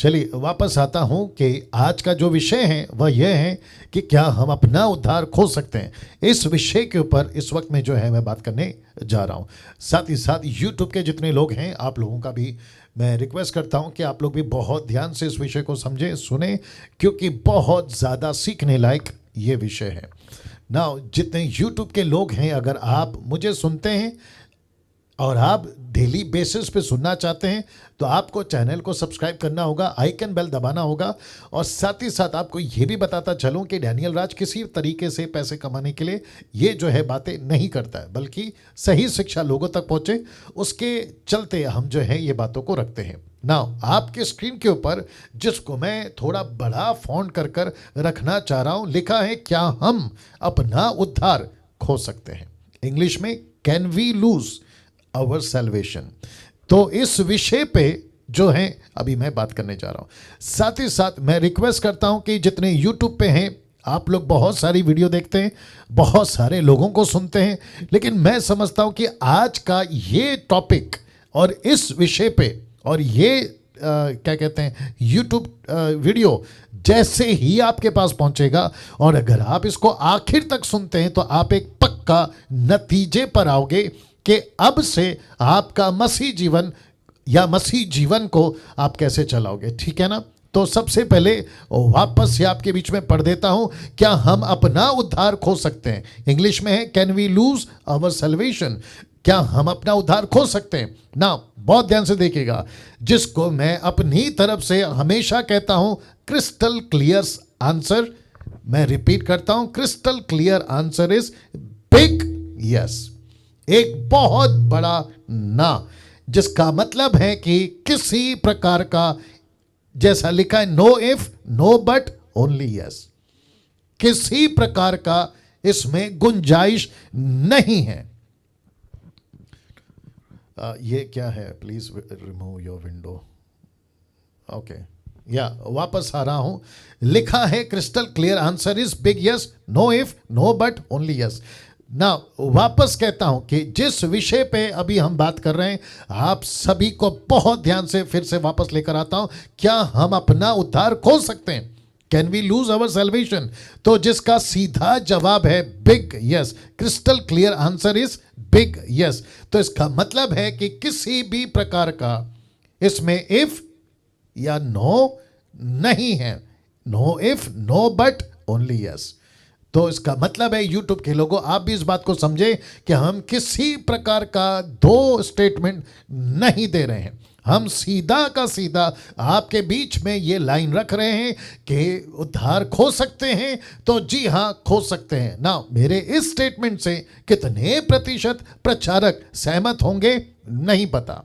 चलिए वापस आता हूं कि आज का जो विषय है वह यह है कि क्या हम अपना उद्धार खो सकते हैं। इस विषय के ऊपर इस वक्त में जो है मैं बात करने जा रहा हूं। साथ ही साथ यूट्यूब के जितने लोग हैं आप लोगों का भी मैं रिक्वेस्ट करता हूं कि आप लोग भी बहुत ध्यान से इस विषय को समझें, सुने, क्योंकि बहुत ज़्यादा सीखने लायक ये विषय है ना। जितने यूट्यूब के लोग हैं, अगर आप मुझे सुनते हैं और आप डेली बेसिस पे सुनना चाहते हैं तो आपको चैनल को सब्सक्राइब करना होगा, आइकन बेल दबाना होगा। और साथ ही साथ आपको ये भी बताता चलूं कि डैनियल राज किसी तरीके से पैसे कमाने के लिए ये जो है बातें नहीं करता है, बल्कि सही शिक्षा लोगों तक पहुंचे उसके चलते हम जो है ये बातों को रखते हैं ना। आपके स्क्रीन के ऊपर जिसको मैं थोड़ा बड़ा फॉन्ट कर कर रखना चाह रहा हूं, लिखा है क्या हम अपना उद्धार खो सकते हैं। इंग्लिश में can we lose our salvation. तो इस विषय पे जो है अभी मैं बात करने जा रहा हूं। साथ ही साथ मैं रिक्वेस्ट करता हूं कि जितने यूट्यूब पे हैं आप लोग बहुत सारी वीडियो देखते हैं, बहुत सारे लोगों को सुनते हैं, लेकिन मैं समझता हूं कि आज का ये टॉपिक और इस विषय पे और ये क्या कहते हैं यूट्यूब वीडियो जैसे ही आपके पास पहुंचेगा और अगर आप इसको आखिर तक सुनते हैं तो आप एक पक्का नतीजे पर आओगे कि अब से आपका मसीह जीवन या मसीह जीवन को आप कैसे चलाओगे। ठीक है ना। तो सबसे पहले वापस से आपके बीच में पढ़ देता हूं, क्या हम अपना उद्धार खो सकते हैं। इंग्लिश में है can we lose our salvation. क्या हम अपना उद्धार खो सकते हैं ना। बहुत ध्यान से देखिएगा, जिसको मैं अपनी तरफ से हमेशा कहता हूं क्रिस्टल क्लियर आंसर। मैं रिपीट करता हूं, crystal clear answer is big yes. एक बहुत बड़ा ना, जिसका मतलब है कि किसी प्रकार का, जैसा लिखा है no if no but only yes, किसी प्रकार का इसमें गुंजाइश नहीं है। ये क्या है, please remove your window. Okay या वापस आ रहा हूं, लिखा है crystal clear answer is big yes, no if no but only yes ना। वापस कहता हूं कि जिस विषय पे अभी हम बात कर रहे हैं आप सभी को बहुत ध्यान से फिर से वापस लेकर आता हूं, क्या हम अपना उद्धार खो सकते हैं। Can we lose our salvation. तो जिसका सीधा जवाब है big yes, crystal clear answer is big yes. तो इसका मतलब है कि किसी भी प्रकार का इसमें इफ या नो नहीं है, no if no but only yes. तो इसका मतलब है यूट्यूब के लोगों आप भी इस बात को समझे कि हम किसी प्रकार का दो स्टेटमेंट नहीं दे रहे हैं। हम सीधा का सीधा आपके बीच में ये लाइन रख रहे हैं कि उद्धार खो सकते हैं। तो जी हां, खो सकते हैं ना। मेरे इस स्टेटमेंट से कितने प्रतिशत प्रचारक सहमत होंगे नहीं पता,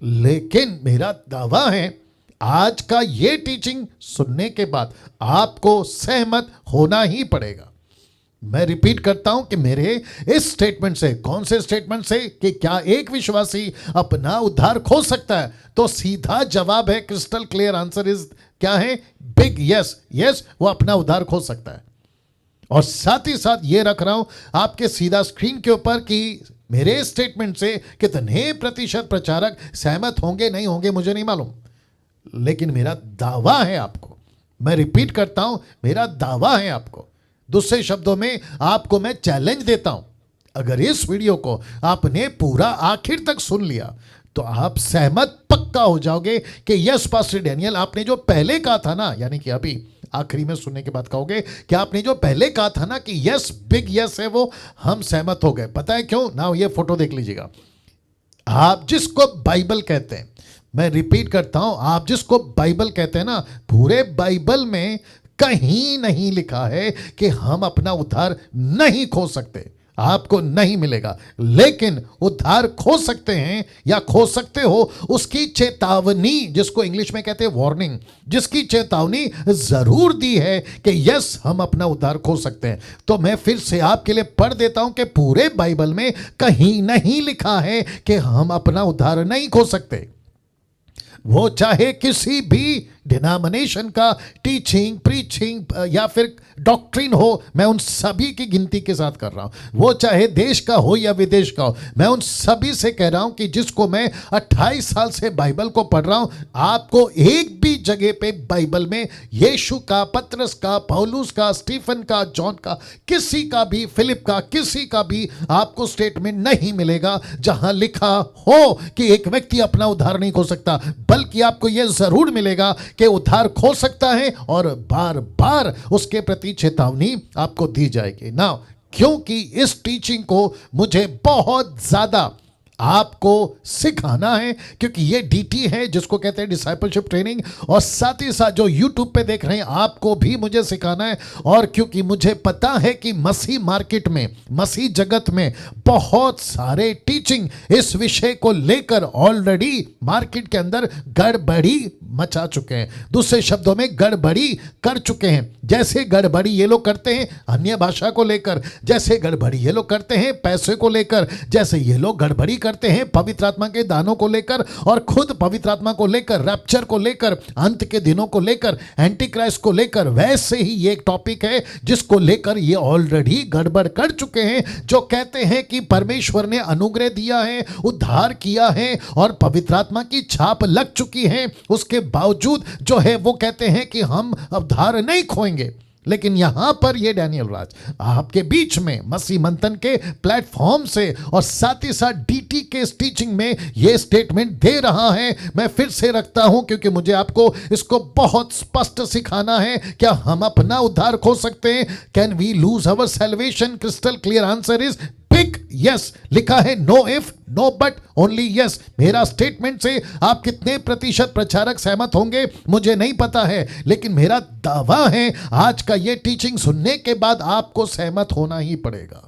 लेकिन मेरा दावा है आज का ये टीचिंग सुनने के बाद आपको सहमत होना ही पड़ेगा। मैं रिपीट करता हूं कि मेरे इस स्टेटमेंट से, कौन से स्टेटमेंट से, कि क्या एक विश्वासी अपना उद्धार खो सकता है, तो सीधा जवाब है क्रिस्टल क्लियर आंसर इज क्या है, बिग यस। यस, वो अपना उद्धार खो सकता है। और साथ ही साथ ये रख रहा हूं आपके सीधा स्क्रीन के ऊपर कि मेरे स्टेटमेंट से कितने प्रतिशत प्रचारक सहमत होंगे नहीं होंगे मुझे नहीं मालूम, लेकिन मेरा दावा है आपको। मैं रिपीट करता हूं, मेरा दावा है आपको। दूसरे शब्दों में आपको मैं चैलेंज देता हूं, अगर इस वीडियो को आपने पूरा आखिर तक सुन लिया तो आप सहमत पक्का हो जाओगे कि यस पास्टर डैनियल, आपने जो पहले कहा था ना, यानी कि अभी आखिरी में सुनने के बाद कहोगे कि आपने जो पहले कहा था ना कि यस बिग यस है, वो हम सहमत हो गए। पता है क्यों ना, ये फोटो देख लीजिएगा। आप जिसको बाइबल कहते हैं, मैं रिपीट करता हूं, आप जिसको बाइबल कहते हैं ना, पूरे बाइबल में कहीं नहीं लिखा है कि हम अपना उद्धार नहीं खो सकते, आपको नहीं मिलेगा। लेकिन उद्धार खो सकते हैं या खो सकते हो, उसकी चेतावनी, जिसको इंग्लिश में कहते हैं वार्निंग, जिसकी चेतावनी जरूर दी है कि यस हम अपना उद्धार खो सकते हैं। तो मैं फिर से आपके लिए पढ़ देता हूं कि पूरे बाइबल में कहीं नहीं लिखा है कि हम अपना उद्धार नहीं खो सकते। वो चाहे किसी भी डिनोमिनेशन का टीचिंग, प्रीचिंग या फिर डॉक्ट्रिन हो, मैं उन सभी की गिनती के साथ कर रहा हूं। वो चाहे देश का हो या विदेश का हो, मैं उन सभी से कह रहा हूं कि जिसको मैं 28 साल से बाइबल को पढ़ रहा हूं, आपको एक भी जगह पे बाइबल में यीशु का, पतरस का, पौलुस का, स्टीफन का, जॉन का, किसी का भी, फिलिप का, किसी का भी आपको स्टेटमेंट नहीं मिलेगा जहां लिखा हो कि एक व्यक्ति अपना उद्धार नहीं खो सकता। बल्कि आपको यह जरूर मिलेगा कि उद्धार खो सकता है और बार बार उसके प्रति चेतावनी आपको दी जाएगी ना, क्योंकि इस टीचिंग को मुझे बहुत ज्यादा आपको सिखाना है, क्योंकि ये डीटी है जिसको कहते हैं डिसाइपलशिप ट्रेनिंग, और साथ ही साथ जो यूट्यूब पे देख रहे हैं आपको भी मुझे सिखाना है। और क्योंकि मुझे पता है कि मसीह मार्केट में, मसीह जगत में बहुत सारे टीचिंग इस विषय को लेकर ऑलरेडी मार्केट के अंदर गड़बड़ी मचा चुके हैं, दूसरे शब्दों में गड़बड़ी कर चुके हैं। जैसे गड़बड़ी ये लोग करते हैं अन्य भाषा को लेकर, जैसे गड़बड़ी ये लोग करते हैं पैसे को लेकर, जैसे ये लोग गड़बड़ी करते हैं पवित्र आत्मा के दानों को लेकर, और खुद पवित्र आत्मा को लेकर, रैप्चर को लेकर, अंत के दिनों को लेकर, एंटी क्राइस्ट को लेकर, वैसे ही ये एक टॉपिक है जिसको लेकर ये ऑलरेडी गड़बड़ कर चुके हैं, जो कहते हैं कि परमेश्वर ने अनुग्रह दिया है, उद्धार किया है और पवित्र आत्मा की छाप लग चुकी है, उसके बावजूद जो है वो कहते हैं कि हम उद्धार नहीं खोएंगे। लेकिन यहां पर ये डैनियल राज आपके बीच में मसीह मंथन के प्लेटफॉर्म से और साथ ही साथ डीटी के टीचिंग में ये स्टेटमेंट दे रहा है। मैं फिर से रखता हूं क्योंकि मुझे आपको इसको बहुत स्पष्ट सिखाना है। क्या हम अपना उद्धार खो सकते हैं? Can we lose our salvation? Crystal clear answer is big yes. लिखा है no if, no but, only yes. मेरा स्टेटमेंट से आप कितने प्रतिशत प्रचारक सहमत होंगे मुझे नहीं पता है, लेकिन मेरा दावा है आज का ये टीचिंग सुनने के बाद आपको सहमत होना ही पड़ेगा।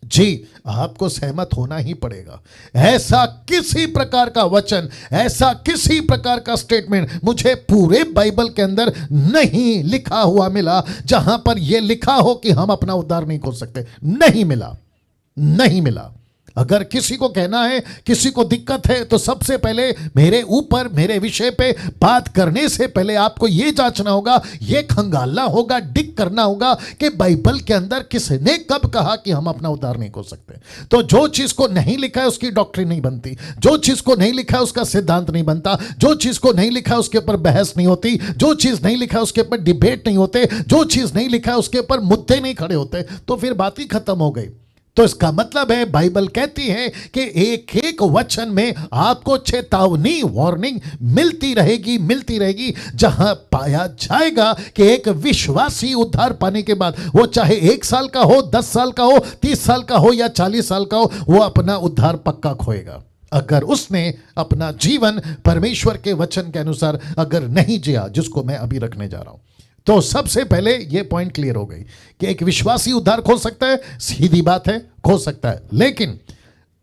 जी, आपको सहमत होना ही पड़ेगा। ऐसा किसी प्रकार का वचन, ऐसा किसी प्रकार का स्टेटमेंट मुझे पूरे बाइबल के अंदर नहीं लिखा हुआ मिला जहां पर यह लिखा हो कि हम अपना उद्धार नहीं खोल सकते। नहीं मिला, नहीं मिला। अगर किसी को कहना है, किसी को दिक्कत है, तो सबसे पहले मेरे ऊपर, मेरे विषय पे बात करने से पहले आपको यह जांचना होगा, यह खंगालना होगा, डिग करना होगा कि बाइबल के अंदर किसने कब कहा कि हम अपना उद्धार नहीं खोल सकते। तो जो चीज को नहीं लिखा है उसकी डॉक्ट्रिन नहीं बनती, जो चीज को नहीं लिखा है उसका सिद्धांत नहीं बनता, जो चीज को नहीं लिखा है उसके ऊपर बहस नहीं होती, जो चीज नहीं लिखा है उसके ऊपर डिबेट नहीं होते, जो चीज नहीं लिखा है उसके ऊपर मुद्दे नहीं खड़े होते, तो फिर बात ही खत्म हो गई। तो इसका मतलब है बाइबल कहती है कि एक एक वचन में आपको चेतावनी, वार्निंग मिलती रहेगी, जहां पाया जाएगा कि एक विश्वासी उद्धार पाने के बाद, वो चाहे 1 साल का हो, 10 साल का हो, 30 साल का हो या 40 साल का हो, वो अपना उद्धार पक्का खोएगा अगर उसने अपना जीवन परमेश्वर के वचन के अनुसार अगर नहीं जिया, जिसको मैं अभी रखने जा रहा हूं। तो सबसे पहले यह पॉइंट क्लियर हो गई कि एक विश्वासी उद्धार खो सकता है, सीधी बात है, खो सकता है। लेकिन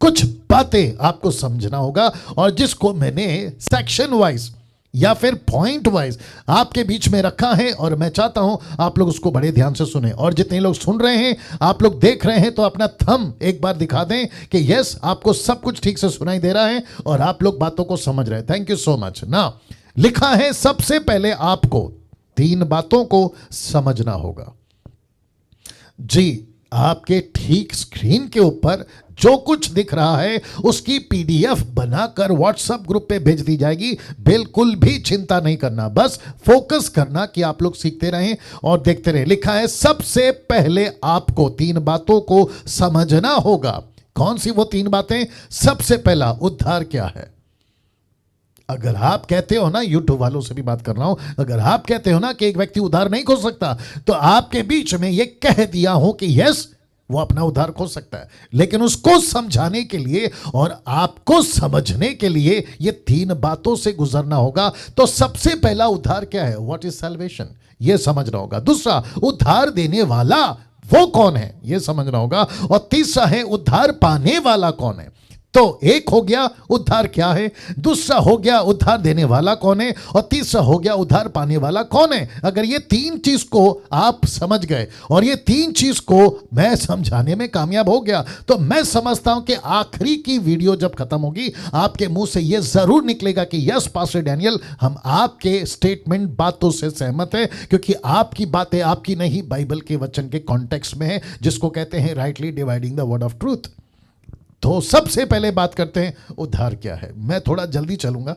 कुछ बातें आपको समझना होगा, और जिसको मैंने सेक्शन वाइज या फिर पॉइंट वाइज आपके बीच में रखा है, और मैं चाहता हूं आप लोग उसको बड़े ध्यान से सुने। और जितने लोग सुन रहे हैं, आप लोग देख रहे हैं, तो अपना थंब एक बार दिखा दें कि यस, आपको सब कुछ ठीक से सुनाई दे रहा है और आप लोग बातों को समझ रहे हैं। थैंक यू सो मच ना। लिखा है सबसे पहले आपको 3 बातों को समझना होगा। जी, आपके ठीक स्क्रीन के ऊपर जो कुछ दिख रहा है उसकी पीडीएफ बनाकर व्हाट्सएप ग्रुप पे भेज दी जाएगी। बिल्कुल भी चिंता नहीं करना, बस फोकस करना कि आप लोग सीखते रहें और देखते रहें। लिखा है सबसे पहले आपको 3 बातों को समझना होगा। कौन सी वो 3 बातें? सबसे पहला, उद्धार क्या है। अगर आप कहते हो ना, यूट्यूब वालों से भी बात कर रहा हूं, अगर आप कहते हो ना कि एक व्यक्ति उद्धार नहीं खो सकता, तो आपके बीच में यह कह दिया हो कि यस, वो अपना उद्धार खो सकता है। लेकिन उसको समझाने के लिए और आपको समझने के लिए ये 3 बातों से गुजरना होगा। तो सबसे पहला, उद्धार क्या है, व्हाट इज सैल्वेशन, ये समझना होगा। दूसरा, उद्धार देने वाला वो कौन है, ये समझना होगा। और तीसरा है, उद्धार पाने वाला कौन है। तो एक हो गया उद्धार क्या है, दूसरा हो गया उद्धार देने वाला कौन है, और तीसरा हो गया उद्धार पाने वाला कौन है। अगर ये तीन चीज को आप समझ गए और ये तीन चीज को मैं समझाने में कामयाब हो गया, तो मैं समझता हूं कि आखिरी की वीडियो जब खत्म होगी आपके मुंह से यह जरूर निकलेगा कि यस पास्टर डैनियल, हम आपके स्टेटमेंट बातों से सहमत है, क्योंकि आपकी बातें आपकी नहीं, बाइबल के वचन के कॉन्टेक्स्ट में है, जिसको कहते हैं rightly dividing the word of truth. तो सबसे पहले बात करते हैं उद्धार क्या है। मैं थोड़ा जल्दी चलूंगा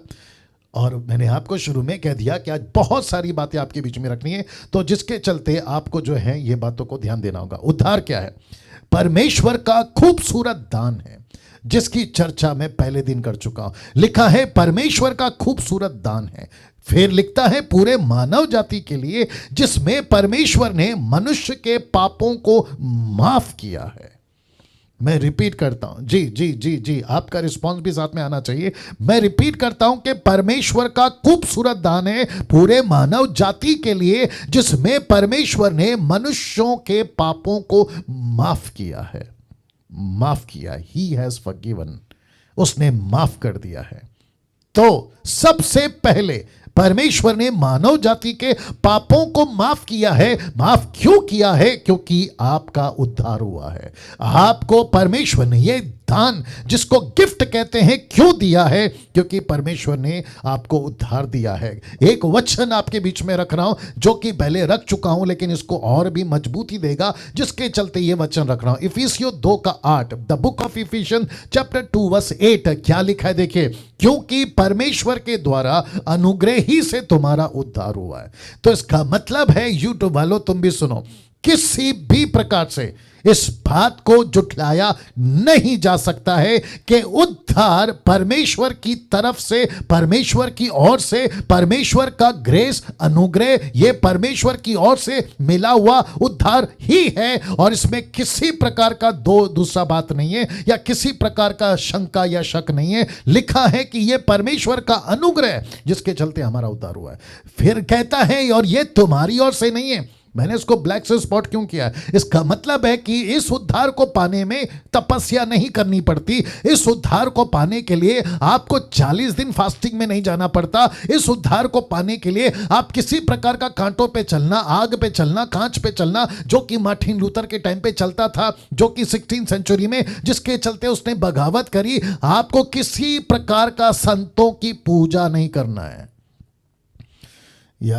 और मैंने आपको शुरू में कह दिया कि आज बहुत सारी बातें आपके बीच में रखनी है, तो जिसके चलते आपको जो है ये बातों को ध्यान देना होगा। उद्धार क्या है? परमेश्वर का खूबसूरत दान है, जिसकी चर्चा मैं पहले दिन कर चुका हूं। लिखा है परमेश्वर का खूबसूरत दान है, फिर लिखता है पूरे मानव जाति के लिए, जिसमें परमेश्वर ने मनुष्य के पापों को माफ किया है। मैं रिपीट करता हूं, जी जी जी जी, आपका रिस्पांस भी साथ में आना चाहिए। मैं रिपीट करता हूं कि परमेश्वर का खूबसूरत दान है पूरे मानव जाति के लिए, जिसमें परमेश्वर ने मनुष्यों के पापों को माफ किया है। माफ किया, ही हैज फॉरगिवन, उसने माफ कर दिया है। तो सबसे पहले परमेश्वर ने मानव जाति के पापों को माफ किया है। माफ क्यों किया है? क्योंकि आपका उद्धार हुआ है। आपको परमेश्वर ने ये दान, जिसको गिफ्ट कहते हैं, क्यों दिया है? क्योंकि परमेश्वर ने आपको उद्धार दिया है। एक वचन आपके बीच में रख रहा हूं, जो कि पहले रख चुका हूं, लेकिन इसको और भी मजबूती देगा, जिसके चलते ये वचन रख रहा हूं। इफिसियों 2:8, the book of Ephesians chapter 2 verse 8, क्या लिखा है देखिए, क्योंकि परमेश्वर के द्वारा अनुग्रह ही से तुम्हारा उद्धार हुआ है। तो इसका मतलब है, यूट्यूब वालों तुम भी सुनो, किसी भी प्रकार से इस बात को जुटलाया नहीं जा सकता है कि उद्धार परमेश्वर की तरफ से, परमेश्वर की ओर से, परमेश्वर का ग्रेस, अनुग्रह, ये परमेश्वर की ओर से मिला हुआ उद्धार ही है, और इसमें किसी प्रकार का दूसरा बात नहीं है, या किसी प्रकार का शंका या शक नहीं है। लिखा है कि यह परमेश्वर का अनुग्रह, जिसके चलते हमारा उद्धार हुआ है। फिर कहता है, और यह तुम्हारी ओर से नहीं है। मैंने इसको ब्लैक से स्पॉट क्यों किया? इसका मतलब है कि इस उद्धार को पाने में तपस्या नहीं करनी पड़ती। इस उद्धार को पाने के लिए आपको 40 दिन फास्टिंग में नहीं जाना पड़ता। इस उद्धार को पाने के लिए आप किसी प्रकार का कांटों पे चलना, आग पे चलना, कांच पे चलना, जो कि मार्टिन लूथर के टाइम पे चलता था, जो कि 16th सेंचुरी में, जिसके चलते उसने बगावत करी। आपको किसी प्रकार का संतों की पूजा नहीं करना है। या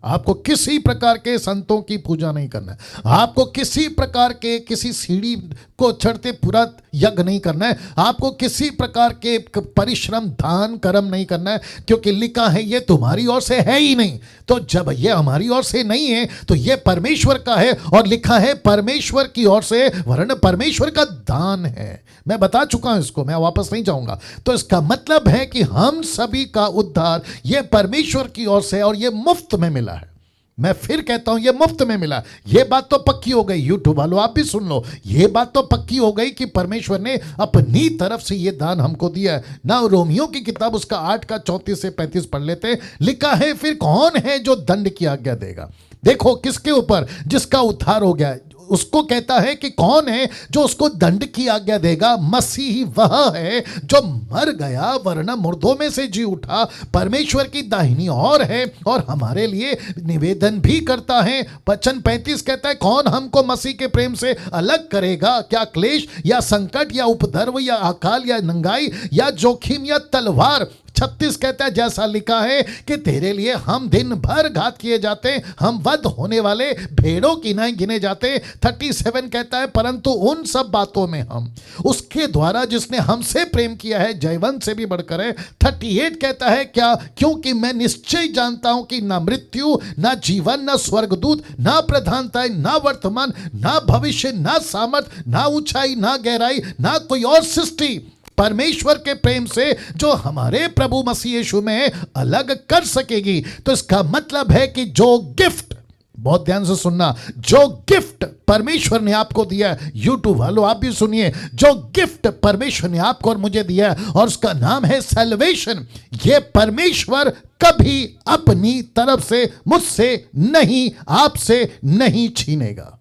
आपको किसी प्रकार के संतों की पूजा नहीं करना है। आपको किसी प्रकार के किसी सीढ़ी को चढ़ते पूरा यज्ञ नहीं करना है। आपको किसी प्रकार के परिश्रम, दान, कर्म नहीं करना है, क्योंकि लिखा है ये तुम्हारी ओर से है ही नहीं। तो जब ये हमारी ओर से नहीं है तो ये परमेश्वर का है, और लिखा है परमेश्वर की ओर से, वरन परमेश्वर का दान है। मैं बता चुका हूं इसको, मैं वापस नहीं जाऊंगा। तो इसका मतलब है कि हम सभी का उद्धार ये परमेश्वर की ओर से, और ये मुफ्त में मिला है। मैं फिर कहता हूं, ये मुफ्त में मिला। ये बात तो पक्की हो गई, यूट्यूब वालों आप भी सुन लो, ये बात तो पक्की हो गई कि परमेश्वर ने अपनी तरफ से ये दान हमको दिया है ना। रोमियो की किताब उसका 8:34 से 35 पढ़ लेते। लिखा है, फिर कौन है जो दंड की आज्ञा देगा? देखो किसके ऊपर? जिसका उद्धार हो गया, उसको कहता है कि कौन है जो उसको दंड की आज्ञा देगा? मसीह वह है जो मर गया वरना मुर्दों में से जी उठा, परमेश्वर की दाहिनी ओर है, और हमारे लिए निवेदन भी करता है। वचन 35 कहता है, कौन हमको मसीह के प्रेम से अलग करेगा? क्या क्लेश या संकट या उपद्रव या अकाल या नंगाई या जोखिम या तलवार? 36 कहता है, जैसा लिखा है कि तेरे लिए हम दिन भर घात किए जाते, हम वध होने वाले भेड़ों की नाई गिने जाते। 37 कहता है, परंतु उन सब बातों में हम उसके द्वारा जिसने हमसे प्रेम किया है जयवंत से भी बढ़कर है। 38 कहता है, क्या? क्योंकि मैं निश्चय जानता हूं कि ना मृत्यु, ना जीवन, ना स्वर्गदूत, ना प्रधानताएं, ना वर्तमान, ना भविष्य, ना सामर्थ, ना ऊंचाई, ना गहराई, ना कोई और सृष्टि परमेश्वर के प्रेम से जो हमारे प्रभु मसीह यीशु में अलग कर सकेगी। तो इसका मतलब है कि जो गिफ्ट, बहुत ध्यान से सुनना, जो गिफ्ट परमेश्वर ने आपको दिया है, यूट्यूब वालों आप भी सुनिए, जो गिफ्ट परमेश्वर ने आपको और मुझे दिया है, और उसका नाम है सैल्वेशन, ये परमेश्वर कभी अपनी तरफ से मुझसे नहीं, आपसे नहीं छीनेगा।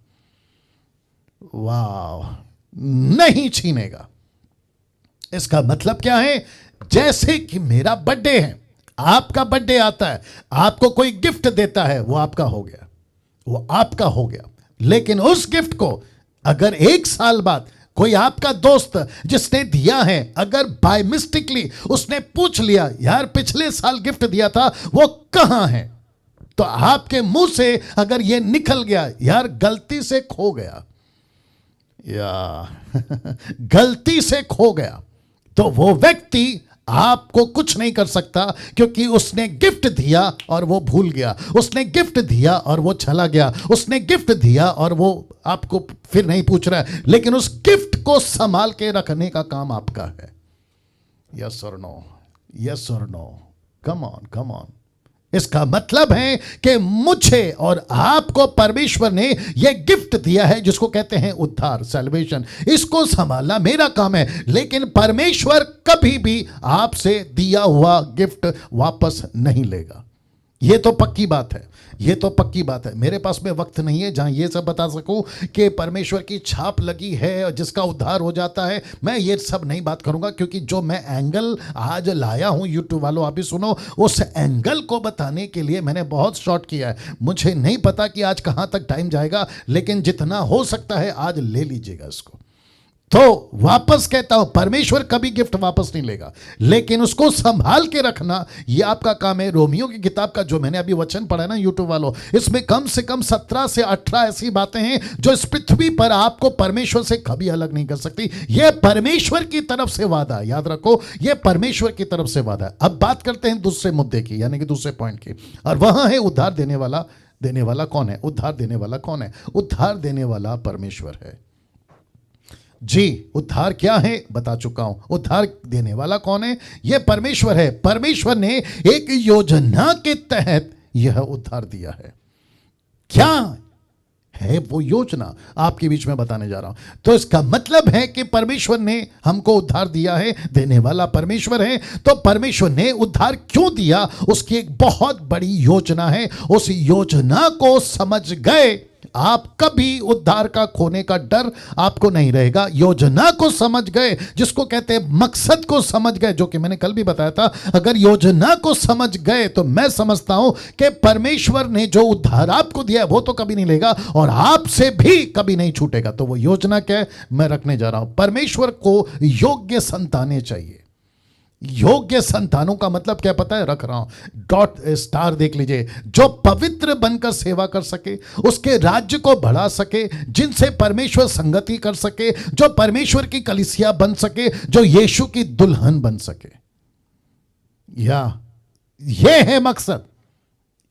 वाह, नहीं छीनेगा। इसका मतलब क्या है? जैसे कि मेरा बर्थडे है, आपका बर्थडे आता है, आपको कोई गिफ्ट देता है, वो आपका हो गया, वो आपका हो गया। लेकिन उस गिफ्ट को अगर 1 साल बाद कोई आपका दोस्त जिसने दिया है, अगर बाय मिस्टेकली उसने पूछ लिया, यार पिछले साल गिफ्ट दिया था वो कहां है, तो आपके मुंह से अगर ये निकल गया, यार गलती से खो गया, या गलती से खो गया, तो वो व्यक्ति आपको कुछ नहीं कर सकता, क्योंकि उसने गिफ्ट दिया और वो भूल गया, उसने गिफ्ट दिया और वो चला गया, उसने गिफ्ट दिया और वो आपको फिर नहीं पूछ रहा है, लेकिन उस गिफ्ट को संभाल के रखने का काम आपका है। यस और नो? यस और no? Come on, come on. इसका मतलब है कि मुझे और आपको परमेश्वर ने यह गिफ्ट दिया है जिसको कहते हैं उद्धार, सैल्वेशन। इसको संभालना मेरा काम है, लेकिन परमेश्वर कभी भी आपसे दिया हुआ गिफ्ट वापस नहीं लेगा। यह तो पक्की बात है, ये तो पक्की बात है। मेरे पास में वक्त नहीं है जहां ये सब बता सकूं कि परमेश्वर की छाप लगी है और जिसका उद्धार हो जाता है। मैं ये सब नहीं बात करूंगा, क्योंकि जो मैं एंगल आज लाया हूं, यूट्यूब वालों आप भी सुनो, उस एंगल को बताने के लिए मैंने बहुत शॉर्ट किया है। मुझे नहीं पता कि आज कहां तक टाइम जाएगा, लेकिन जितना हो सकता है आज ले लीजिएगा इसको। तो वापस कहता हूं, परमेश्वर कभी गिफ्ट वापस नहीं लेगा, लेकिन उसको संभाल के रखना यह आपका काम है। रोमियो की किताब का जो मैंने अभी वचन पढ़ा ना यूट्यूब वालों, इसमें कम से कम 17 से 18 ऐसी बातें हैं जो इस पृथ्वी पर आपको परमेश्वर से कभी अलग नहीं कर सकती। यह परमेश्वर की तरफ से वादा, याद रखो, यह परमेश्वर की तरफ से वादा है। अब बात करते हैं दूसरे मुद्दे की, यानी कि दूसरे पॉइंट की, और वहां है उद्धार देने वाला। देने वाला कौन है? उद्धार देने वाला कौन है? उद्धार देने वाला परमेश्वर है जी। उद्धार क्या है बता चुका हूं। उद्धार देने वाला कौन है? यह परमेश्वर है। परमेश्वर ने एक योजना के तहत यह उद्धार दिया है। क्या है वो योजना? आपके बीच में बताने जा रहा हूं। तो इसका मतलब है कि परमेश्वर ने हमको उद्धार दिया है, देने वाला परमेश्वर है। तो परमेश्वर ने उद्धार क्यों दिया, उसकी एक बहुत बड़ी योजना है। उस योजना को समझ गए, आप कभी उद्धार का खोने का डर आपको नहीं रहेगा। योजना को समझ गए, जिसको कहते हैं मकसद को समझ गए, जो कि मैंने कल भी बताया था। अगर योजना को समझ गए तो मैं समझता हूं कि परमेश्वर ने जो उद्धार आपको दिया है वो तो कभी नहीं लेगा और आपसे भी कभी नहीं छूटेगा। तो वो योजना क्या है मैं रखने जा रहा हूं। परमेश्वर को योग्य संतानें चाहिए। योग्य संतानों का मतलब क्या पता है? रख रहा हूं, डॉट स्टार देख लीजिए। जो पवित्र बनकर सेवा कर सके, उसके राज्य को बढ़ा सके, जिनसे परमेश्वर संगति कर सके, जो परमेश्वर की कलीसिया बन सके, जो यीशु की दुल्हन बन सके। या यह है मकसद,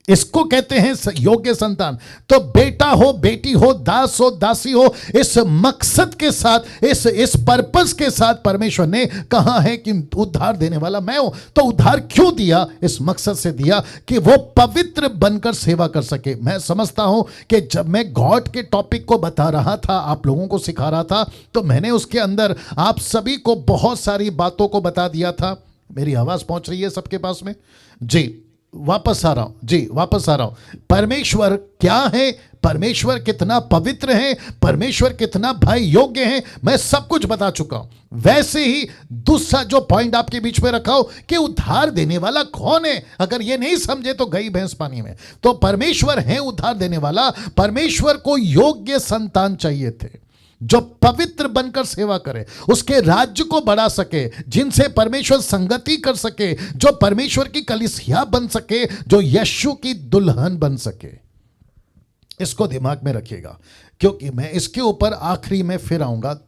इसको कहते हैं योग्य संतान। तो बेटा हो, बेटी हो, दास हो, दासी हो, इस मकसद के साथ, इस पर्पस के साथ परमेश्वर ने कहा है कि उद्धार देने वाला मैं हूं। तो उद्धार क्यों दिया? इस मकसद से दिया कि वो पवित्र बनकर सेवा कर सके। मैं समझता हूं कि जब मैं गॉड के टॉपिक को बता रहा था, आप लोगों को सिखा रहा था, तो मैंने उसके अंदर आप सभी को बहुत सारी बातों को बता दिया था। मेरी आवाज पहुंच रही है सबके पास में? जी वापस आ रहा हूं, जी वापस आ रहा हूं। परमेश्वर क्या है, परमेश्वर कितना पवित्र है, परमेश्वर कितना भाई योग्य है, मैं सब कुछ बता चुका हूं। वैसे ही दूसरा जो पॉइंट आपके बीच में रखा हो कि उद्धार देने वाला कौन है, अगर ये नहीं समझे तो गई भैंस पानी में। तो परमेश्वर है उद्धार देने वाला। परमेश्वर को योग्य संतान चाहिए थे जो पवित्र बनकर सेवा करे, उसके राज्य को बढ़ा सके, जिनसे परमेश्वर संगति कर सके, जो परमेश्वर की कलीसिया बन सके, जो यीशु की दुल्हन बन सके। इसको दिमाग में रखिएगा, क्योंकि मैं इसके ऊपर आखिरी में फिर आऊंगा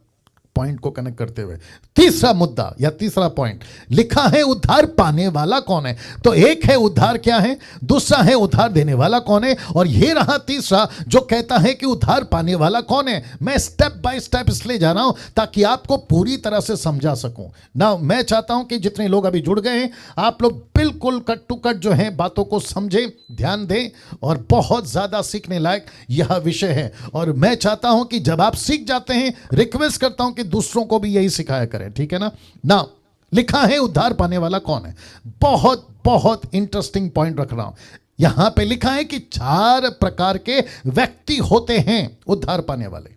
पॉइंट को कनेक्ट करते हुए। तीसरा मुद्दा या तीसरा पॉइंट लिखा है उद्धार पाने वाला कौन है। तो एक है उद्धार क्या है, दूसरा है उद्धार देने वाला कौन है, और ये रहा तीसरा जो कहता है कि उद्धार पाने वाला कौन है। मैं स्टेप बाय स्टेप इसलिए जा रहा हूं ताकि आपको पूरी तरह से समझा सकूं ना। मैं चाहता हूं कि जितने लोग अभी जुड़ गए हैं, आप लोग बिल्कुल कट टू कट जो है बातों को समझें, ध्यान दें, और बहुत ज्यादा सीखने लायक यह विषय है। और मैं चाहता हूं कि जब आप सीख जाते हैं, रिक्वेस्ट करता हूं कि दूसरों को भी यही सिखाया करें, ठीक है ना। ना लिखा है उद्धार पाने वाला कौन है। बहुत बहुत इंटरेस्टिंग पॉइंट रख रहा हूं। यहां पे लिखा है कि 4 प्रकार के व्यक्ति होते हैं उद्धार पाने वाले।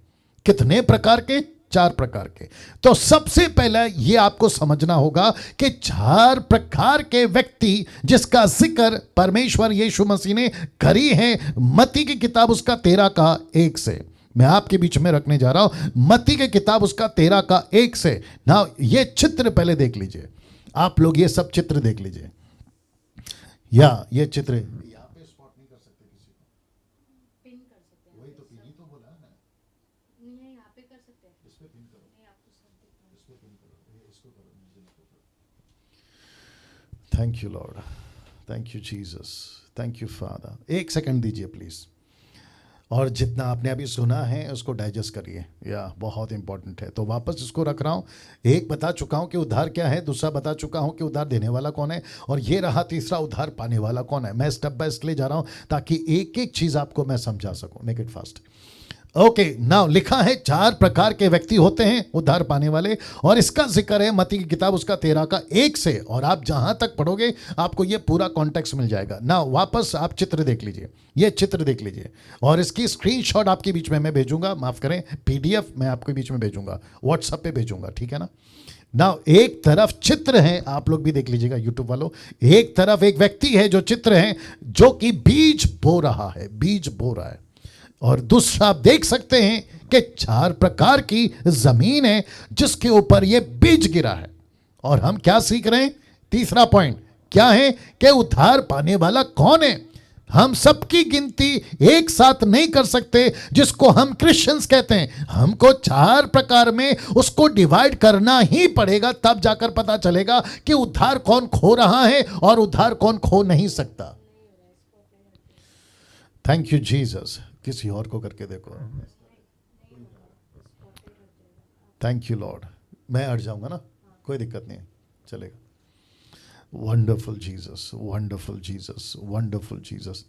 कितने प्रकार के? 4 प्रकार के। तो सबसे पहले ये आपको समझना होगा कि 4 प्रकार के व्यक्ति जिसका जिक्र परमेश्वर यीशु मसीह ने करी है मत्ती की किताब उसका 13 का 1 से। मैं आपके बीच में रखने जा रहा हूं मत्ती की किताब उसका 13 का 1 से। ना ये चित्र पहले देख लीजिए, आप लोग ये सब चित्र देख लीजिए। या ये चित्र यहाँ पे स्पॉट नहीं कर सकते किसी को, पिन कर सकते हैं। वही तो पिन ही तो बोला है। नहीं, यहाँ पे कर सकते हैं। इस पे पिन करो, नहीं, आपको सब दिखा इस पे पिन करो, ये इसको करो, मुझे इसको करो। Thank you Lord, thank you Jesus, thank you father. 1 second दीजिए प्लीज, और जितना आपने अभी सुना है उसको डाइजेस्ट करिए, या बहुत इंपॉर्टेंट है। तो वापस इसको रख रहा हूँ। एक बता चुका हूँ कि उद्धार क्या है, दूसरा बता चुका हूँ कि उद्धार देने वाला कौन है, और ये रहा तीसरा उद्धार पाने वाला कौन है। मैं स्टेप बाय स्टेप ले जा रहा हूँ ताकि एक एक चीज़ आपको मैं समझा सकूँ। Make it fast. Okay, now लिखा है 4 प्रकार के व्यक्ति होते हैं उद्धार पाने वाले, और इसका जिक्र है मत्ती की किताब उसका 13 का 1 से। और आप जहां तक पढ़ोगे आपको ये पूरा कॉन्टेक्स्ट मिल जाएगा। नाउ वापस आप चित्र देख लीजिए, ये चित्र देख लीजिए, और इसकी स्क्रीनशॉट आपके बीच में मैं भेजूंगा, माफ करें PDF मैं आपके बीच में भेजूंगा, व्हाट्सएप पे भेजूंगा, ठीक है ना। ना एक तरफ चित्र है, आप लोग भी देख लीजिएगा यूट्यूब वालों, एक तरफ एक व्यक्ति है जो चित्र है जो कि बीज बो रहा है, बीज बो रहा है, और दूसरा आप देख सकते हैं कि 4 प्रकार की जमीन है जिसके ऊपर ये बीज गिरा है। और हम क्या सीख रहे हैं, तीसरा पॉइंट क्या है कि उद्धार पाने वाला कौन है। हम सबकी गिनती एक साथ नहीं कर सकते जिसको हम क्रिश्चियंस कहते हैं, हमको 4 प्रकार में उसको डिवाइड करना ही पड़ेगा, तब जाकर पता चलेगा कि उद्धार कौन खो रहा है और उद्धार कौन खो नहीं सकता। Thank you Jesus. किसी और को करके देखो। Thank you Lord. मैं अड़ जाऊंगा ना, कोई दिक्कत नहीं है, चलेगा। Wonderful Jesus, wonderful Jesus, wonderful Jesus.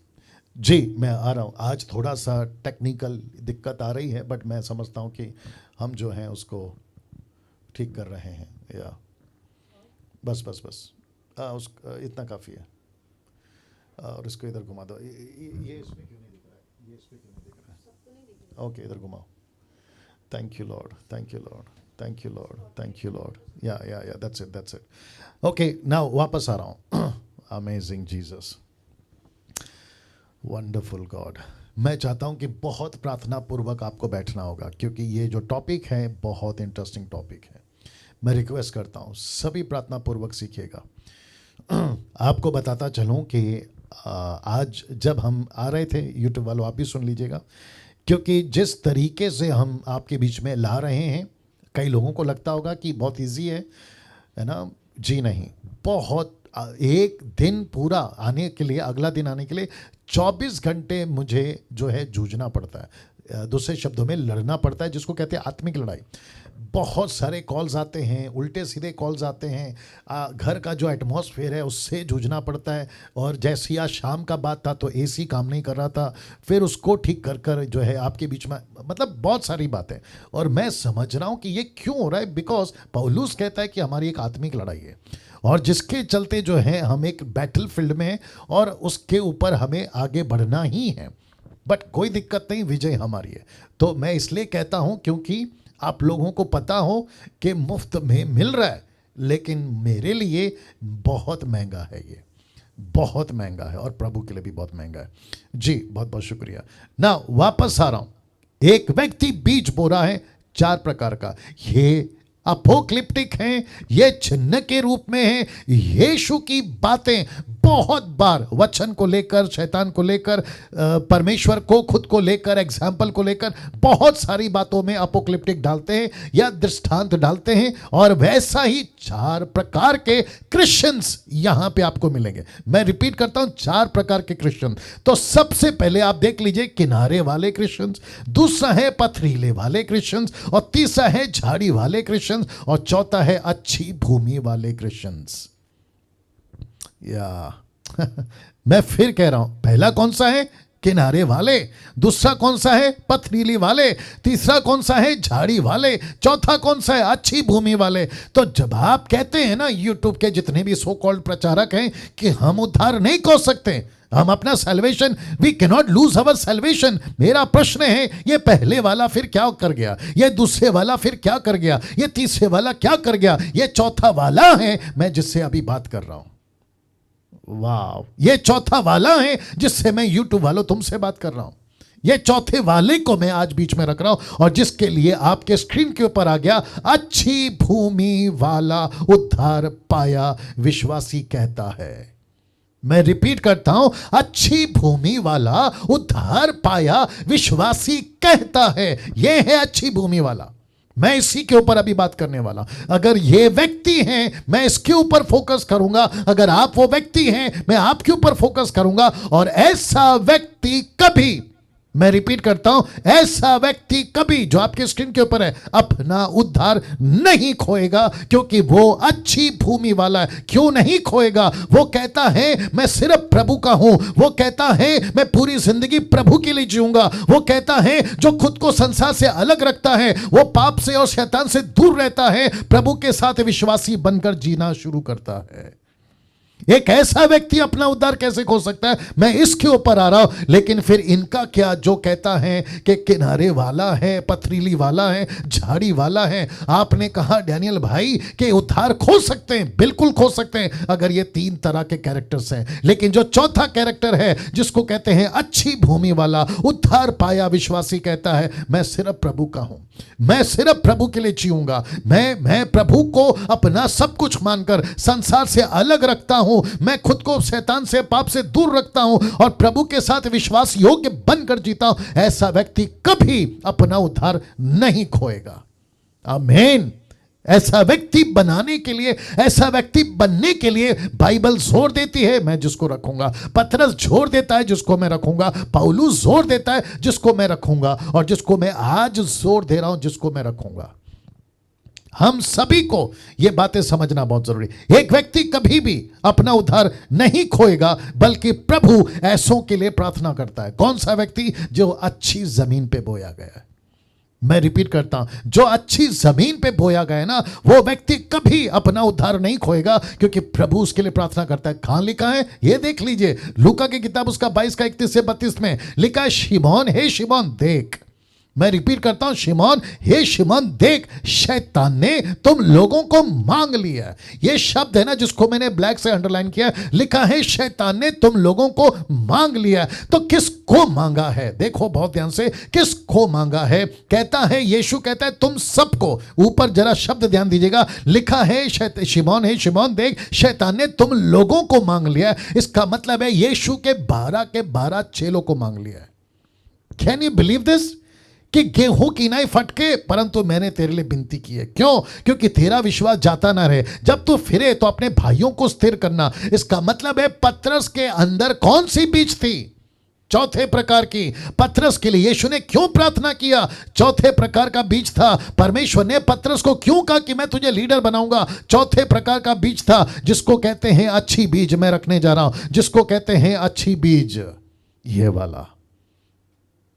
जी मैं आ रहा हूँ। आज थोड़ा सा टेक्निकल दिक्कत आ रही है, बट मैं समझता हूँ कि हम जो हैं उसको ठीक कर रहे हैं। या बस बस बस उस इतना काफ़ी है। और इसको इधर घुमा दो। ये इसमें क्यों नहीं दिख रहा है, ये इस पे क्यों नहीं दिख रहा है। ओके इधर घुमाओ। Thank you Lord, thank you Lord, thank you Lord, thank you Lord. Yeah that's it, that's it. Okay now वापस आ रहा हूँ। Amazing Jesus, wonderful God. मैं चाहता हूँ कि बहुत प्रार्थना पूर्वक आपको बैठना होगा, क्योंकि ये जो टॉपिक है बहुत इंटरेस्टिंग टॉपिक है। मैं रिक्वेस्ट करता हूँ सभी प्रार्थना पूर्वक सीखिएगा। आपको बताता चलूँ कि आज जब हम आ रहे थे, यूट्यूब वालों आप भी सुन लीजिएगा, क्योंकि जिस तरीके से हम आपके बीच में ला रहे हैं, कई लोगों को लगता होगा कि बहुत इजी है ना। जी नहीं, बहुत, एक दिन पूरा आने के लिए, अगला दिन आने के लिए 24 घंटे मुझे जो है जूझना पड़ता है, दूसरे शब्दों में लड़ना पड़ता है, जिसको कहते हैं आत्मिक लड़ाई। बहुत सारे कॉल्स आते हैं, उल्टे सीधे कॉल्स आते हैं, घर का जो एटमॉस्फेयर है उससे जूझना पड़ता है। और जैसे ही आज शाम का बात था तो AC काम नहीं कर रहा था, फिर उसको ठीक कर कर जो है आपके बीच में, मतलब बहुत सारी बातें। और मैं समझ रहा हूँ कि ये क्यों हो रहा है, बिकॉज पौलुस कहता है कि हमारी एक आत्मिक लड़ाई है, और जिसके चलते जो है हम एक बैटल फील्ड में हैं, और उसके ऊपर हमें आगे बढ़ना ही है। बट कोई दिक्कत नहीं, विजय हमारी है। तो मैं इसलिए कहता हूँ क्योंकि आप लोगों को पता हो कि मुफ्त में मिल रहा है, लेकिन मेरे लिए बहुत महंगा है, ये बहुत महंगा है, और प्रभु के लिए भी बहुत महंगा है। जी बहुत बहुत शुक्रिया। ना वापस आ रहा हूं। एक व्यक्ति बीज बो रहा है 4 प्रकार का, ये अपोक्लिप्टिक हैं, ये चिन्ह के रूप में हैं। यीशु की बातें बहुत बार वचन को लेकर, शैतान को लेकर, परमेश्वर को, खुद को लेकर, एग्जाम्पल को लेकर, बहुत सारी बातों में अपोक्लिप्टिक डालते हैं या दृष्टांत डालते हैं। और वैसा ही 4 प्रकार के क्रिश्चियंस यहां पे आपको मिलेंगे। मैं रिपीट करता हूं, 4 प्रकार के क्रिश्चियन। तो सबसे पहले आप देख लीजिए किनारे वाले क्रिश्चियंस, दूसरा है पथरीले वाले क्रिश्चियंस, और तीसरा है झाड़ी वाले क्रिश्चियंस, और चौथा है अच्छी भूमि वाले क्रिश्चियंस। या मैं फिर कह रहा हूं, पहला कौन सा है, किनारे वाले, दूसरा कौन सा है, पथरीली वाले, तीसरा कौन सा है, झाड़ी वाले, चौथा कौन सा है, अच्छी भूमि वाले। तो जब आप कहते हैं ना, यूट्यूब के जितने भी सो कॉल्ड प्रचारक हैं कि हम उद्धार नहीं खो सकते, हम अपना salvation, we can not lose our salvation. मेरा प्रश्न है, ये पहले वाला फिर क्या कर गया, ये दूसरे वाला फिर क्या कर गया, ये तीसरे वाला क्या कर गया, ये चौथा वाला है मैं जिससे अभी बात कर रहा हूं। वाह, ये चौथा वाला है जिससे मैं यूट्यूब वालों तुमसे बात कर रहा हूं। ये चौथे वाले को मैं आज बीच में रख रहा हूं और जिसके लिए आपके स्क्रीन के ऊपर आ गया, अच्छी भूमि वाला उद्धार पाया विश्वासी कहता है। मैं रिपीट करता हूं, अच्छी भूमि वाला उद्धार पाया विश्वासी कहता है। यह है अच्छी भूमि वाला। मैं इसी के ऊपर अभी बात करने वाला। अगर ये व्यक्ति हैं, मैं इसके ऊपर फोकस करूंगा। अगर आप वो व्यक्ति हैं, मैं आपके ऊपर फोकस करूंगा। और ऐसा व्यक्ति कभी, मैं रिपीट करता हूं, ऐसा व्यक्ति कभी, जो आपके स्क्रीन के ऊपर है, अपना उद्धार नहीं खोएगा, क्योंकि वो अच्छी भूमि वाला है। क्यों नहीं खोएगा? वो कहता है मैं सिर्फ प्रभु का हूं। वो कहता है मैं पूरी जिंदगी प्रभु के लिए जीऊंगा। वो कहता है जो खुद को संसार से अलग रखता है, वो पाप से और शैतान से दूर रहता है, प्रभु के साथ विश्वासी बनकर जीना शुरू करता है। एक ऐसा व्यक्ति अपना उद्धार कैसे खो सकता है? मैं इसके ऊपर आ रहा हूं। लेकिन फिर इनका क्या, जो कहता है कि किनारे वाला है, पथरीली वाला है, झाड़ी वाला है। आपने कहा डैनियल भाई कि उद्धार खो सकते हैं। बिल्कुल खो सकते हैं अगर ये तीन तरह के कैरेक्टर्स हैं। लेकिन जो चौथा कैरेक्टर है, जिसको कहते हैं अच्छी भूमि वाला उद्धार पाया विश्वासी, कहता है मैं सिर्फ प्रभु का हूं, मैं सिर्फ प्रभु के लिए जीऊंगा। मैं प्रभु को अपना सब कुछ मानकर संसार से अलग रखता हूं। मैं खुद को शैतान से, पाप से दूर रखता हूं और प्रभु के साथ विश्वास योग्य बनकर जीता हूं। ऐसा व्यक्ति कभी अपना उद्धार नहीं खोएगा। आमीन। ऐसा व्यक्ति बनाने के लिए, ऐसा व्यक्ति बनने के लिए बाइबल जोर देती है, मैं जिसको रखूंगा। पतरस जोर देता है, जिसको मैं रखूंगा। पौलुस जोर देता है, जिसको मैं रखूंगा। और जिसको मैं आज जोर दे रहा हूं, जिसको मैं रखूंगा। हम सभी को यह बातें समझना बहुत जरूरी। एक व्यक्ति कभी भी अपना उद्धार नहीं खोएगा, बल्कि प्रभु ऐसों के लिए प्रार्थना करता है। कौन सा व्यक्ति? जो अच्छी जमीन पे बोया गया है। मैं रिपीट करता हूं, जो अच्छी जमीन पे बोया गया है ना, वो व्यक्ति कभी अपना उद्धार नहीं खोएगा, क्योंकि प्रभु उसके लिए प्रार्थना करता है। कहां लिखा है ये देख लीजिए, लूका की किताब उसका 22 का 31 से 32 में लिखा है, शिमोन हे शिमोन देख। मैं रिपीट करता हूं, शिमोन हे शिमोन देख, शैतान ने तुम लोगों को मांग लिया। ये शब्द है ना, जिसको मैंने ब्लैक से अंडरलाइन किया, लिखा है शैतान ने तुम लोगों को मांग लिया। तो किसको मांगा है? देखो बहुत ध्यान से, किसको मांगा है? कहता है, यीशु कहता है तुम सबको। ऊपर जरा शब्द ध्यान दीजिएगा, लिखा है शिमोन हे शिमोन देख, शैतान ने तुम लोगों को मांग लिया। इसका मतलब है यीशु के 12 चेलों को मांग लिया है। Can you believe this? कि गेहूं की नहीं फटके, परंतु मैंने तेरे लिए विनती की है। क्यों? क्योंकि तेरा विश्वास जाता ना रहे। जब तू फिरे तो अपने भाइयों को स्थिर करना। इसका मतलब है पतरस के अंदर कौन सी बीज थी? चौथे प्रकार की। पतरस के लिए यीशु ने क्यों प्रार्थना किया? चौथे प्रकार का बीज था। परमेश्वर ने पतरस को क्यों कहा कि मैं तुझे लीडर बनाऊंगा? चौथे प्रकार का बीज था, जिसको कहते हैं अच्छी बीज। मैं रखने जा रहा हूं, जिसको कहते हैं अच्छी बीज, ये वाला।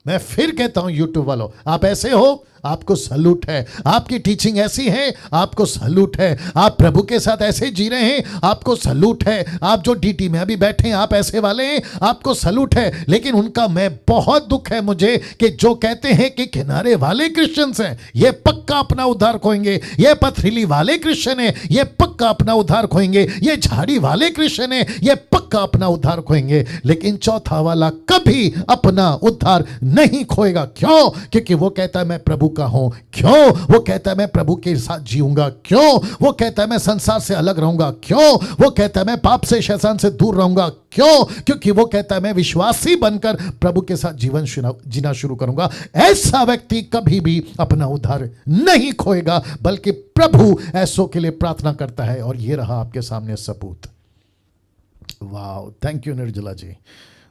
मैं फिर कहता हूं, यूट्यूब वालों, आप ऐसे हो, आपको सैल्यूट है। आपकी टीचिंग ऐसी है, आपको सैल्यूट है। आप प्रभु के साथ ऐसे जी रहे हैं, आपको सैल्यूट है। आप जो डीटी में अभी बैठे हैं, आप ऐसे वाले हैं, आपको सैल्यूट है। लेकिन उनका मैं बहुत दुख है मुझे, कि जो कहते हैं कि किनारे वाले क्रिश्चियंस हैं, ये पक्का अपना उद्धार खोएंगे। ये पथरीली वाले क्रिश्चियन हैं, ये पक्का अपना उद्धार खोएंगे। ये झाड़ी वाले क्रिश्चियन हैं, ये पक्का अपना उद्धार खोएंगे। लेकिन चौथा वाला कभी अपना उद्धार नहीं खोएगा। क्यों? क्योंकि वो कहता है मैं प्रभु का हूं। क्यों? वो कहता है मैं प्रभु के साथ जीऊंगा। क्यों? वो कहता है मैं संसार से अलग रहूंगा। क्यों? वो कहता है मैं पाप से, शैतान से दूर रहूंगा। क्यों? क्योंकि वो कहता है मैं विश्वासी बनकर प्रभु के साथ जीवन जीना शुरू करूंगा। ऐसा व्यक्ति कभी भी अपना उद्धार नहीं खोएगा, बल्कि प्रभु ऐसों के लिए प्रार्थना करता है। और ये रहा आपके सामने सबूत। वाह, थैंक यू निर्जला जी,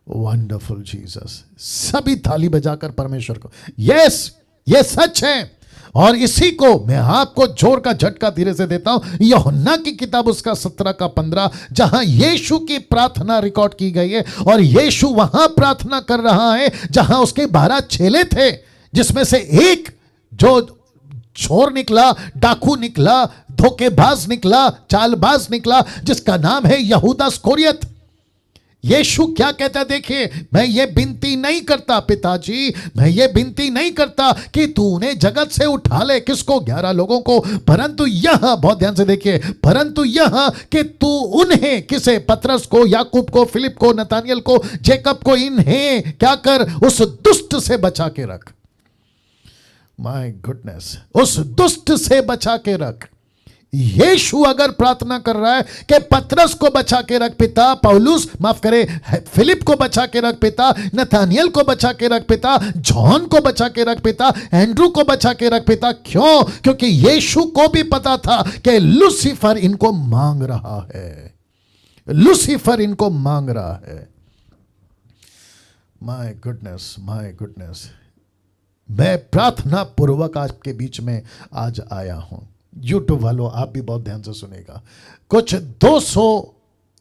वंडरफुल जीसस। सभी ताली बजाकर परमेश्वर को, यस, ये सच है। और इसी को मैं आपको जोर का झटका धीरे से देता हूं। यूहन्ना की किताब उसका 17 का 15, जहां यीशु की प्रार्थना रिकॉर्ड की गई है। और यीशु वहां प्रार्थना कर रहा है जहां उसके 12 चेले थे, जिसमें से एक जो चोर निकला, डाकू निकला, धोखेबाज निकला, चालबाज निकला, जिसका नाम है यहूदा इस्करियोत। यीशु क्या कहता है, देखिए मैं ये विनती नहीं करता पिताजी, मैं ये विनती नहीं करता कि तू उन्हें जगत से उठा ले, किसको, 11 लोगों को, परंतु यह, बहुत ध्यान से देखिए, परंतु यह कि तू उन्हें, किसे, पतरस को, याकूब को, फिलिप को, नतानियल को, जेकब को, इन्हें क्या कर, उस दुष्ट से बचा के रख। माय गुडनेस, उस दुष्ट से बचा के रख। यीशु अगर प्रार्थना कर रहा है कि पतरस को बचा के रख पिता, पौलुस माफ करे, फिलिप को बचा के रख पिता, नतानियल को बचा के रख पिता, जॉन को बचा के रख पिता, एंड्रू को बचा के रख पिता, क्यों? क्योंकि यीशु को भी पता था कि लूसीफर इनको मांग रहा है, लूसीफर इनको मांग रहा है। माय गुडनेस, माय गुडनेस, मैं प्रार्थना पूर्वक आपके बीच में आज आया हूं। यूट्यूब वालों आप भी बहुत ध्यान से सुनेगा। कुछ 200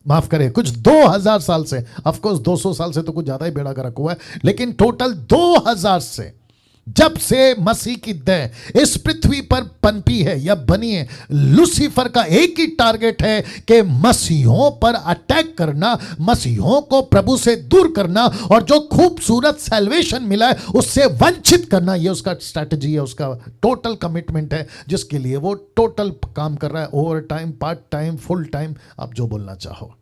माफ करें, कुछ 2000 साल से, ऑफ कोर्स 200 साल से तो कुछ ज्यादा ही बेड़ा गर्क हुआ है, लेकिन टोटल 2000 से, जब से मसीह की देह इस पृथ्वी पर पनपी है या बनी है, लूसीफर का एक ही टारगेट है कि मसीहों पर अटैक करना, मसीहों को प्रभु से दूर करना और जो खूबसूरत सैल्वेशन मिला है उससे वंचित करना। ये उसका स्ट्रैटेजी है, उसका टोटल कमिटमेंट है, जिसके लिए वो टोटल काम कर रहा है, over time, part time, full time, आप जो बोलना चाहो।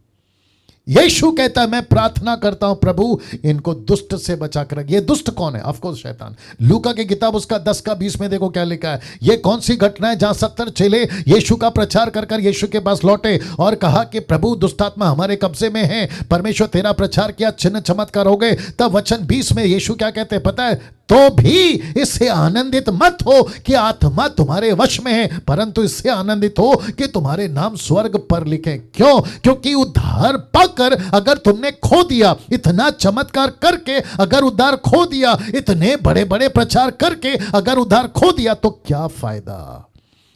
यीशु कहता है मैं प्रार्थना करता हूं प्रभु इनको दुष्ट से बचा कर रख। ये दुष्ट कौन है? ऑफ कोर्स शैतान। लूका की किताब उसका 10 का 20 में देखो क्या लिखा है। ये कौन सी घटना है जहां 70 चेले यीशु का प्रचार कर कर यीशु के पास लौटे और कहा कि प्रभु दुष्टात्मा हमारे कब्जे में है, परमेश्वर तेरा प्रचार किया, चिन्ह चमत्कार हो गए। तब वचन 20 में यीशु क्या कहते हैं पता है? तो भी इससे आनंदित मत हो कि आत्मा तुम्हारे वश में है, परंतु इससे आनंदित हो कि तुम्हारे नाम स्वर्ग पर लिखे। क्यों? क्योंकि उद्धार पाकर अगर तुमने खो दिया, इतना चमत्कार करके अगर उद्धार खो दिया, इतने बड़े बड़े प्रचार करके अगर उद्धार खो दिया, तो क्या फायदा?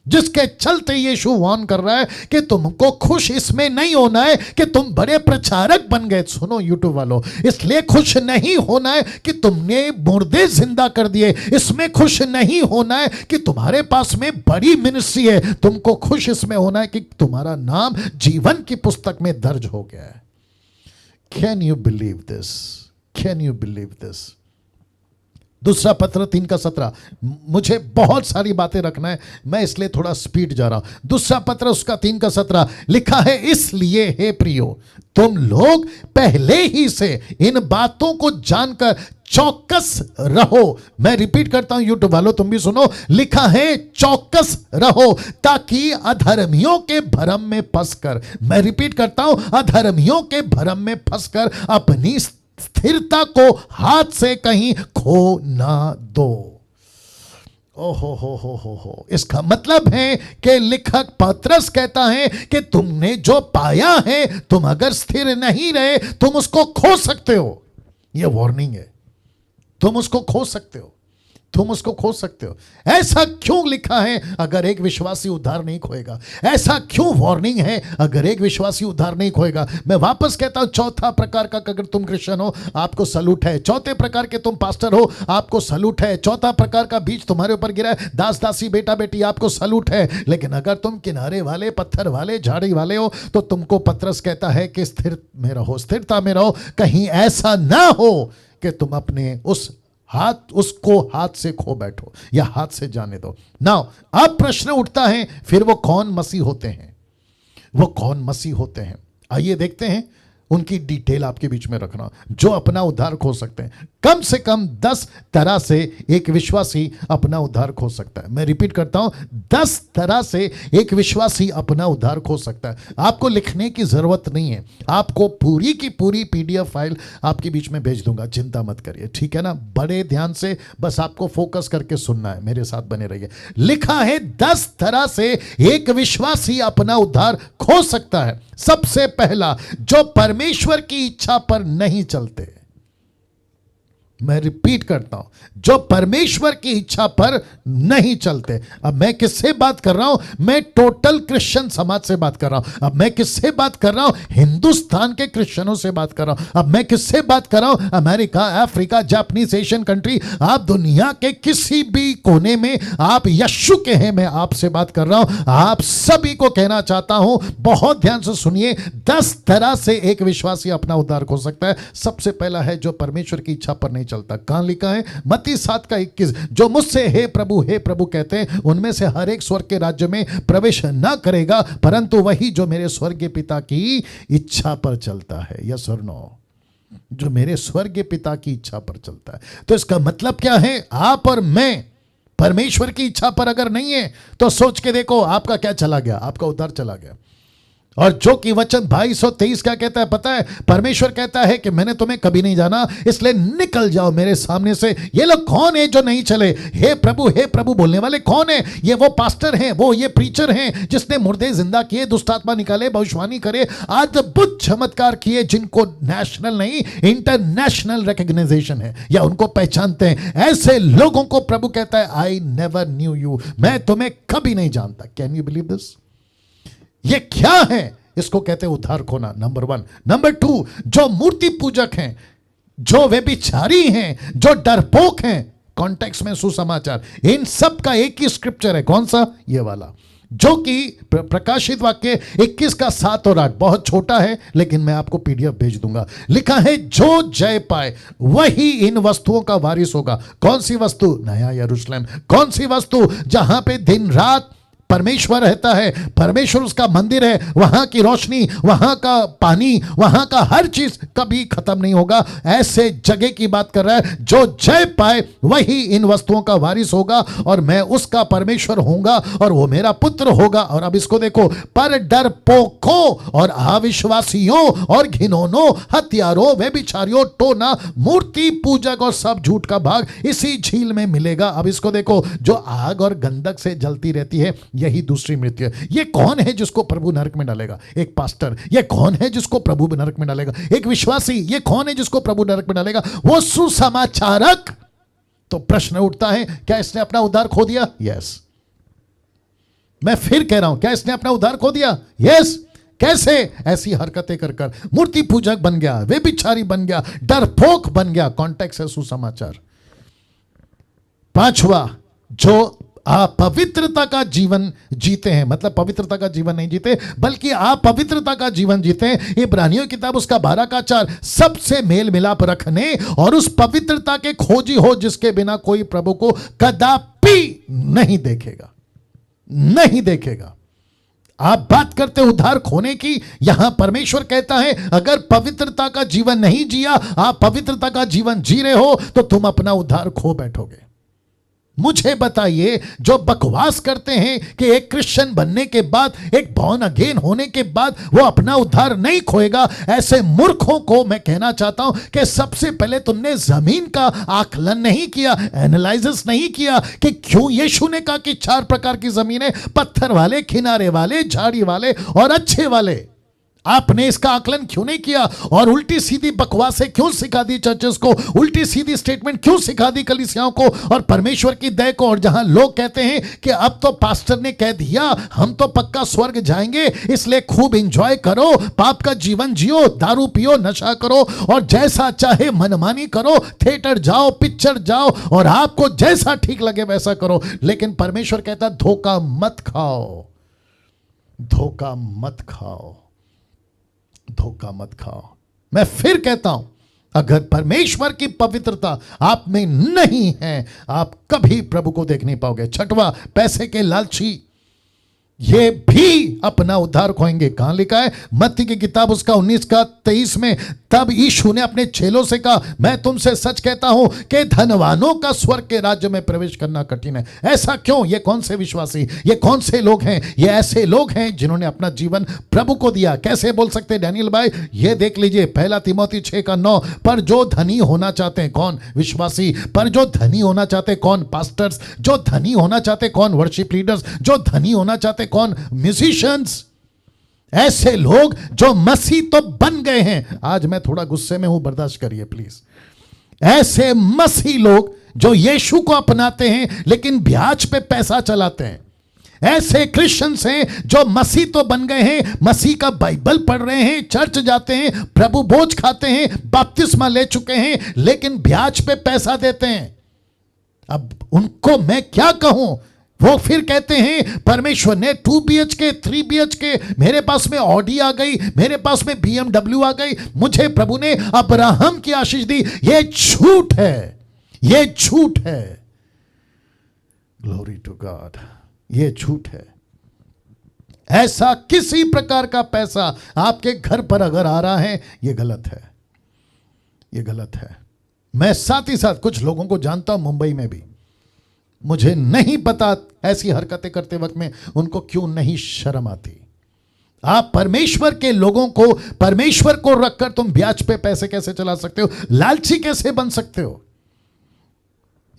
जिसके चलते यीशु वार्न कर रहा है कि तुमको खुश इसमें नहीं होना है कि तुम बड़े प्रचारक बन गए। सुनो यूट्यूब वालों, इसलिए खुश नहीं होना है कि तुमने मुर्दे जिंदा कर दिए, इसमें खुश नहीं होना है कि तुम्हारे पास में बड़ी मिनिस्ट्री है। तुमको खुश इसमें होना है कि तुम्हारा नाम जीवन की पुस्तक में दर्ज हो गया है। Can you believe this? Can you believe this? दूसरा पत्र 3 का 17। मुझे बहुत सारी बातें रखना है, मैं इसलिए थोड़ा स्पीड जा रहा हूं। दूसरा पत्र उसका 3 का 17 लिखा है, इसलिए हे प्रियो तुम लोग पहले ही से इन बातों को जानकर चौकस रहो। मैं रिपीट करता हूं यूट्यूब वालों, तुम भी सुनो। लिखा है चौकस रहो ताकि अधर्मियों के भरम में फंसकर, मैं रिपीट करता हूं, अधर्मियों के भरम में फंसकर अपनी स्थिरता को हाथ से कहीं खो ना दो। ओहो हो। इसका मतलब है कि लेखक पतरस कहता है कि तुमने जो पाया है, तुम अगर स्थिर नहीं रहे तुम उसको खो सकते हो। यह वार्निंग है, तुम उसको खो सकते हो, तुम उसको खो सकते हो। ऐसा क्यों लिखा है? अगर एक विश्वासी उद्धार नहीं खोएगा। ऐसा क्यों वार्निंग है? अगर एक विश्वासी उद्धार नहीं खोएगा। मैं वापस कहता हूं, चौथा प्रकार का अगर तुम क्रिश्चियन हो आपको सलूट है। चौथे प्रकार के तुम पास्टर हो आपको सलूट है। चौथा प्रकार का बीज तुम्हारे ऊपर गिरा है, दास दासी बेटा बेटी, आपको सलूट है। लेकिन अगर तुम किनारे वाले, पत्थर वाले, झाड़ी वाले हो तो तुमको पतरस कहता है कि स्थिर में रहो, स्थिरता में रहो। कहीं ऐसा ना हो कि तुम अपने उसको हाथ से खो बैठो या हाथ से जाने दो। नाउ अब प्रश्न उठता है, फिर वो कौन मसीह होते हैं? वो कौन मसीह होते हैं? आइए देखते हैं। उनकी डिटेल आपके बीच में रखना, जो अपना उद्धार खो सकते हैं। कम से कम 10 तरह से एक विश्वासी अपना उद्धार खो सकता है। मैं रिपीट करता हूं, 10 तरह से एक विश्वासी अपना उद्धार खो सकता है। आपको लिखने की जरूरत नहीं है, आपको पूरी की पूरी PDF फाइल आपके बीच में भेज दूंगा, चिंता मत करिए, ठीक है ना? बड़े ध्यान से बस आपको फोकस करके सुनना है, मेरे साथ बने रहिए। लिखा है 10 तरह से एक विश्वासी अपना उद्धार खो सकता है। सबसे पहला, जो परमेश्वर की इच्छा पर नहीं चलते। मैं रिपीट करता हूं, जो परमेश्वर की इच्छा पर नहीं चलते। अब मैं किससे बात कर रहा हूं? मैं टोटल क्रिश्चियन समाज से बात कर रहा हूं। अब मैं किससे बात कर रहा हूं? हिंदुस्तान के क्रिश्चियनों से बात कर रहा हूं। अब मैं किससे बात कर रहा हूं? America, Africa, Japanese, Asian country, आप दुनिया के किसी भी कोने में आप यीशु के हैं, मैं आपसे बात कर रहा हूं। आप सभी को कहना चाहता हूं, बहुत ध्यान से सुनिए, 10 तरह से एक विश्वासी अपना उद्धार हो सकता है। सबसे पहला है जो परमेश्वर की इच्छा पर नहीं चलता। कहां लिखा है? मत्ती 7:21, जो मुझसे हे प्रभु कहते हैं, उनमें से हर एक स्वर्ग के राज्य में प्रवेश न करेगा, परंतु वही जो मेरे स्वर्गीय पिता की इच्छा पर चलता है। यस और नो? जो मेरे स्वर्गीय पिता की इच्छा पर चलता है। तो इसका मतलब क्या है? आप और मैं परमेश्वर की इच्छा पर अगर नहीं है तो सोच के देखो, आपका क्या चला गया? आपका उद्धार चला गया। और जो कि वचन 2223 क्या कहता है पता है? परमेश्वर कहता है कि मैंने तुम्हें कभी नहीं जाना, इसलिए निकल जाओ मेरे सामने से। ये लोग कौन है जो नहीं चले? हे प्रभु बोलने वाले कौन है? ये वो पास्टर हैं, वो ये प्रीचर हैं जिसने मुर्दे जिंदा किए, दुष्टात्मा निकाले, भविष्यवाणी करे, अद्भुत चमत्कार किए, जिनको नेशनल नहीं इंटरनेशनल रिकॉग्नाइजेशन है, या उनको पहचानते हैं। ऐसे लोगों को प्रभु कहता है, आई नेवर न्यू यू, मैं तुम्हें कभी नहीं जानता। Can you believe this? ये क्या है? इसको कहते हैं उद्धार खोना, नंबर 1। नंबर 2, जो मूर्ति पूजक हैं, जो व्यभिचारी हैं, जो डरपोक हैं, कॉन्टेक्स्ट में सुसमाचार, इन सब का एक ही स्क्रिप्चर है। कौन सा? ये वाला, जो कि प्रकाशित वाक्य 21:7 और 8, बहुत छोटा है लेकिन मैं आपको पीडीएफ भेज दूंगा। लिखा है, जो जय पाए वही इन वस्तुओं का वारिस होगा। कौन सी वस्तु? नया यरूशलेम। कौन सी वस्तु? जहां पे दिन रात परमेश्वर रहता है, परमेश्वर उसका मंदिर है, वहां की रोशनी, वहां का पानी, वहां का हर चीज कभी खत्म नहीं होगा। ऐसे जगह की बात कर रहा है, जो जय पाए वही इन वस्तुओं का वारिस होगा, और मैं उसका परमेश्वर होऊंगा और वो मेरा पुत्र होगा। और अब इसको देखो, पर डरपोकों और अविश्वासियों और घिनौनों, हत्यारों, व्यभिचारियों, टोना, मूर्ति पूजक और सब झूठ का भाग इसी झील में मिलेगा। अब इसको देखो, जो आग और गंधक से जलती रहती है, यही दूसरी मृत्यु है। ये कौन है जिसको प्रभु नरक में डालेगा? एक पास्टर। ये कौन है जिसको प्रभु नरक में डालेगा? एक विश्वासी। ये कौन है जिसको प्रभु नरक में डालेगा? वो सुसमाचारक। तो प्रश्न उठता है, क्या इसने अपना उद्धार खो दिया? यस। मैं फिर कह रहा हूं, क्या इसने अपना उद्धार खो दिया? यस। कैसे? ऐसी हरकतें कर कर मूर्ति पूजक बन गया, व्यभिचारी बन गया, डरपोक बन गया। कॉन्टेक्स्ट है सुसमाचार। 5वां, जो आप पवित्रता का जीवन जीते हैं, मतलब पवित्रता का जीवन नहीं जीते बल्कि आप पवित्रता का जीवन जीते हैं। इब्रानियों की किताब उसका 12:4, सबसे मेल मिलाप रखने और उस पवित्रता के खोजी हो जिसके बिना कोई प्रभु को कदापि नहीं देखेगा, नहीं देखेगा। आप बात करते उद्धार खोने की, यहां परमेश्वर कहता है, अगर पवित्रता का जीवन नहीं जिया, आप पवित्रता का जीवन जी रहे हो, तो तुम अपना उद्धार खो बैठोगे। मुझे बताइए, जो बकवास करते हैं कि एक क्रिश्चियन बनने के बाद, एक बॉर्न अगेन होने के बाद वो अपना उद्धार नहीं खोएगा, ऐसे मूर्खों को मैं कहना चाहता हूं कि सबसे पहले तुमने जमीन का आकलन नहीं किया, एनालिसिस नहीं किया कि क्यों यीशु ने कहा कि 4 प्रकार की जमीन है, पत्थर वाले, किनारे वाले, झाड़ी वाले और अच्छे वाले। आपने इसका आकलन क्यों नहीं किया? और उल्टी सीधी बकवासें क्यों सिखा दी चर्चेस को? उल्टी सीधी स्टेटमेंट क्यों सिखा दी कलीसियाओं को और परमेश्वर की दया को? और जहां लोग कहते हैं कि अब तो पास्टर ने कह दिया, हम तो पक्का स्वर्ग जाएंगे, इसलिए खूब एंजॉय करो, पाप का जीवन जियो, दारू पियो, नशा करो और जैसा चाहे मनमानी करो, थिएटर जाओ, पिक्चर जाओ और आपको जैसा ठीक लगे वैसा करो। लेकिन परमेश्वर कहता, धोखा मत खाओ, धोखा मत खाओ, धोखा मत खाओ। मैं फिर कहता हूं, अगर परमेश्वर की पवित्रता आप में नहीं है, आप कभी प्रभु को देख नहीं पाओगे। 6वां, पैसे के लालची, ये भी अपना उद्धार खोएंगे। कहां लिखा है? मत्ती की किताब उसका 19:23 में, तब यीशु ने अपने चेलों से कहा, मैं तुमसे सच कहता हूं कि धनवानों का स्वर्ग के राज्य में प्रवेश करना कठिन है। ऐसा क्यों? ये कौन से विश्वासी, ये कौन से लोग हैं? ये ऐसे लोग हैं जिन्होंने अपना जीवन प्रभु को दिया। कैसे बोल सकते डैनियल भाई? ये देख लीजिए 1 तीमोथी 6:9, पर जो धनी होना चाहते हैं, कौन? विश्वासी। पर जो धनी होना चाहते कौन? पास्टर्स। जो धनी होना चाहते कौन? Worship leaders. जो धनी होना चाहते कौन? म्यूजिशियंस। ऐसे लोग जो मसीह तो बन गए हैं। आज मैं थोड़ा गुस्से में हूं, बर्दाश्त करिए प्लीज। ऐसे मसीह लोग जो यीशु को अपनाते हैं लेकिन ब्याज पे पैसा चलाते हैं, ऐसे क्रिश्चियंस हैं जो मसीह तो बन गए हैं, मसीह का बाइबल पढ़ रहे हैं, चर्च जाते हैं, प्रभु भोज खाते हैं, बपतिस्मा ले चुके हैं, लेकिन ब्याज पे पैसा देते हैं। अब उनको मैं क्या कहूं? वो फिर कहते हैं परमेश्वर ने 2 BHK 3 BHK, मेरे पास में ऑडी आ गई, मेरे पास में BMW आ गई, मुझे प्रभु ने अब्राहम की आशीष दी। ये झूठ है, ये झूठ है। ग्लोरी टू गॉड, ये झूठ है। ऐसा किसी प्रकार का पैसा आपके घर पर अगर आ रहा है, ये गलत है, ये गलत है। मैं साथ ही साथ कुछ लोगों को जानता हूं मुंबई में भी, मुझे नहीं पता ऐसी हरकतें करते वक्त में उनको क्यों नहीं शर्म आती। आप परमेश्वर के लोगों को, परमेश्वर को रखकर तुम ब्याज पे पैसे कैसे चला सकते हो? लालची कैसे बन सकते हो?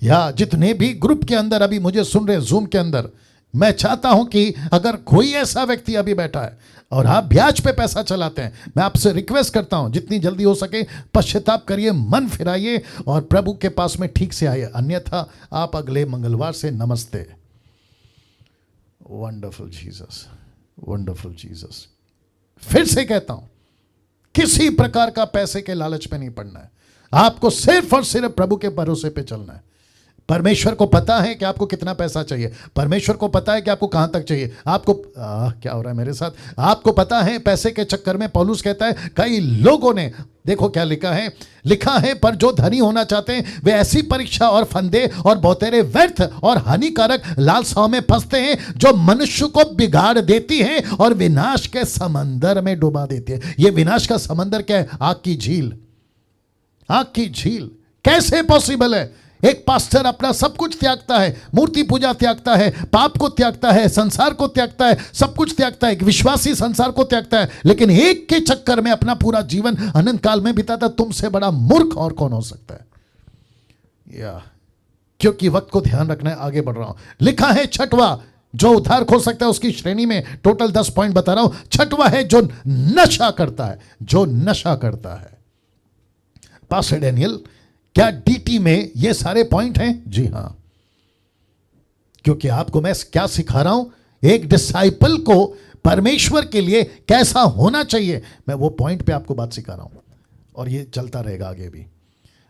या जितने भी ग्रुप के अंदर अभी मुझे सुन रहे जूम के अंदर, मैं चाहता हूं कि अगर कोई ऐसा व्यक्ति अभी बैठा है और आप ब्याज पे पैसा चलाते हैं, मैं आपसे रिक्वेस्ट करता हूं जितनी जल्दी हो सके पश्चाताप करिए, मन फिराइए और प्रभु के पास में ठीक से आइए, अन्यथा आप अगले मंगलवार से नमस्ते। Wonderful Jesus, wonderful Jesus. फिर से कहता हूं, किसी प्रकार का पैसे के लालच पे नहीं पड़ना है। आपको सिर्फ और सिर्फ प्रभु के भरोसे पे चलना है। परमेश्वर को पता है कि आपको कितना पैसा चाहिए, परमेश्वर को पता है कि आपको कहां तक चाहिए। आपको क्या हो रहा है मेरे साथ? आपको पता है पैसे के चक्कर में पौलुस कहता है कई लोगों ने, देखो क्या लिखा है पर जो धनी होना चाहते हैं वे ऐसी परीक्षा और फंदे और बहुतेरे व्यर्थ और हानिकारक लालसाओं में फंसते हैं जो मनुष्य को बिगाड़ देती है और विनाश के समंदर में डुबा देती है। यह विनाश का समंदर क्या है? आग की झील, आग की झील। कैसे पॉसिबल है? एक पास्टर अपना सब कुछ त्यागता है, मूर्ति पूजा त्यागता है, पाप को त्यागता है, संसार को त्यागता है, सब कुछ त्यागता है, एक विश्वासी संसार को त्यागता है, लेकिन एक के चक्कर में अपना पूरा जीवन अनंत काल में बिताता। तुमसे बड़ा मूर्ख और कौन हो सकता है? या क्योंकि वक्त को ध्यान रखना है, आगे बढ़ रहा हूं। लिखा है छठवां जो उद्धार खो सकता है उसकी श्रेणी में टोटल 10 पॉइंट बता रहा हूं। छठवां है जो नशा करता है, जो नशा करता है। पास्टर डैनियल, क्या डीटी में ये सारे पॉइंट हैं? जी हां, क्योंकि आपको मैं क्या सिखा रहा हूं, एक डिसाइपल को परमेश्वर के लिए कैसा होना चाहिए, मैं वो पॉइंट पे आपको बात सिखा रहा हूं और ये चलता रहेगा आगे भी।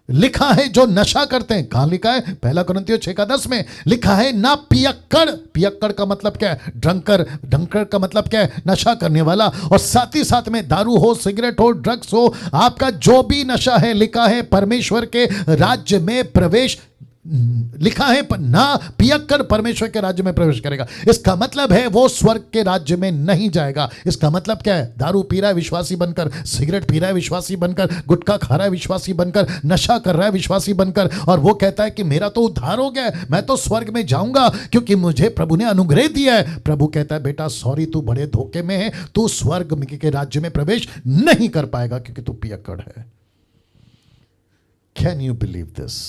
लिखा है जो नशा करते हैं, कहां लिखा है? 1 कुरिन्थियों 6:10 में लिखा है ना पियक्कड़। पियक्कड़ का मतलब क्या है? ड्रंकर। ड्रंकर का मतलब क्या है? नशा करने वाला। और साथ ही साथ में दारू हो, सिगरेट हो, ड्रग्स हो, आपका जो भी नशा है, लिखा है परमेश्वर के राज्य में प्रवेश, लिखा है ना पियक्कड़ परमेश्वर के राज्य में प्रवेश करेगा। इसका मतलब है वो स्वर्ग के राज्य में नहीं जाएगा। इसका मतलब क्या है? दारू पी रहा है विश्वासी बनकर, सिगरेट पी रहा है विश्वासी बनकर, गुटखा खा रहा है विश्वासी बनकर, नशा कर रहा है विश्वासी बनकर, और वो कहता है कि मेरा तो उद्धार हो गया है, मैं तो स्वर्ग में जाऊंगा क्योंकि मुझे प्रभु ने अनुग्रह दिया है। प्रभु कहता है बेटा सॉरी, तू बड़े धोखे में है, तू स्वर्ग के राज्य में प्रवेश नहीं कर पाएगा क्योंकि तू पियक्कड़ है। Can you believe this?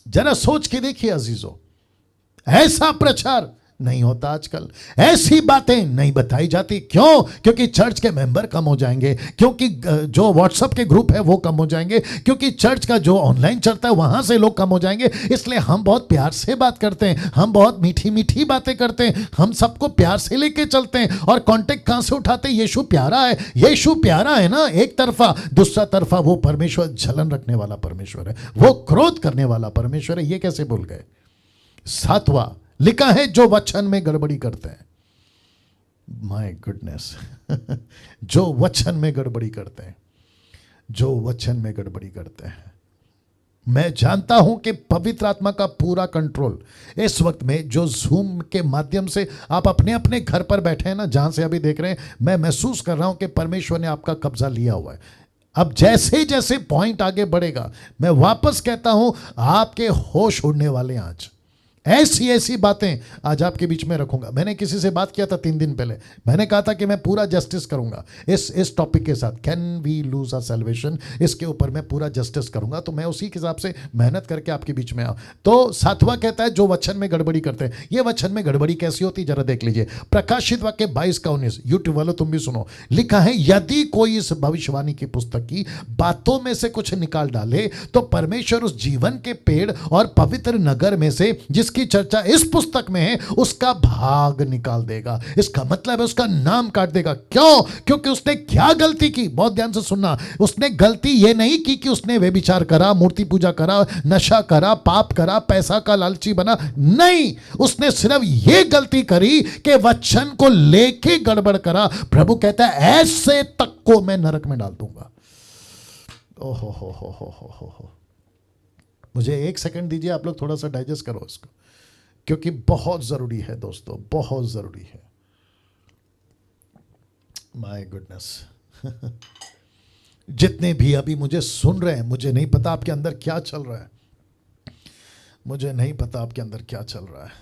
जरा सोच के देखिए अजीजों, ऐसा प्रचार नहीं होता आजकल, ऐसी बातें नहीं बताई जाती। क्यों? क्योंकि चर्च के मेंबर कम हो जाएंगे, क्योंकि जो व्हाट्सएप के ग्रुप है वो कम हो जाएंगे, क्योंकि चर्च का जो ऑनलाइन चलता है वहां से लोग कम हो जाएंगे। इसलिए हम बहुत प्यार से बात करते हैं, हम बहुत मीठी मीठी बातें करते हैं, हम सबको प्यार से लेके चलते हैं। और कांटेक्ट कहां से उठाते हैं? यीशु प्यारा है, यीशु प्यारा है ना एक तरफा, दूसरा तरफा वो परमेश्वर जलन रखने वाला परमेश्वर है, वो क्रोध करने वाला परमेश्वर है। ये कैसे भूल गए? 7वां लिखा है जो वचन में गड़बड़ी करते हैं। माय गुडनेस जो वचन में गड़बड़ी करते हैं, जो वचन में गड़बड़ी करते हैं। मैं जानता हूं कि पवित्र आत्मा का पूरा कंट्रोल इस वक्त में, जो जूम के माध्यम से आप अपने अपने घर पर बैठे हैं ना, जहां से अभी देख रहे हैं, मैं महसूस कर रहा हूं कि परमेश्वर ने आपका कब्जा लिया हुआ है। अब जैसे जैसे पॉइंट आगे बढ़ेगा, मैं वापस कहता हूं आपके होश उड़ने वाले हैं आज। ऐसी ऐसी बातें आज आपके बीच में रखूंगा। मैंने किसी से बात किया था 3 दिन पहले, मैंने कहा था कि मैं पूरा जस्टिस करूंगा इस टॉपिक के साथ, can we lose our salvation, इसके ऊपर मैं पूरा जस्टिस करूंगा। तो मैं उसी के हिसाब से मेहनत करके आपके बीच में आऊँ। तो 7वां कहता है जो वचन में गड़बड़ी करते हैं। ये वचन में गड़बड़ी कैसी होती जरा देख लीजिए, प्रकाशित वाक्य 22:19, यूट्यूब वालों तुम भी सुनो। लिखा है यदि कोई इस भविष्यवाणी की पुस्तक की बातों में से कुछ निकाल डाले तो परमेश्वर उस जीवन के पेड़ और पवित्र नगर में से जिसकी चर्चा इस पुस्तक में है उसका भाग निकाल देगा। इसका मतलब है उसका नाम काट देगा। क्यों? क्योंकि उसने क्या गलती की, बहुत ध्यान से सुनना। उसने गलती ये नहीं की कि उसने व्यभिचार करा, मूर्ति पूजा करा, नशा करा, पाप करा, पैसा का लालची बना, नहीं, उसने सिर्फ ये गलती करी कि वचन को लेके गड़बड़ करा। प्रभु कहता है ऐसे तक को मैं नरक में डाल दूंगा। ओहो हो। मुझे 1 सेकंड दीजिए, आप लोग थोड़ा सा डाइजेस्ट करो इसको, क्योंकि बहुत जरूरी है दोस्तों, बहुत जरूरी है। My goodness. जितने भी अभी मुझे सुन रहे हैं, मुझे नहीं पता आपके अंदर क्या चल रहा है, मुझे नहीं पता आपके अंदर क्या चल रहा है।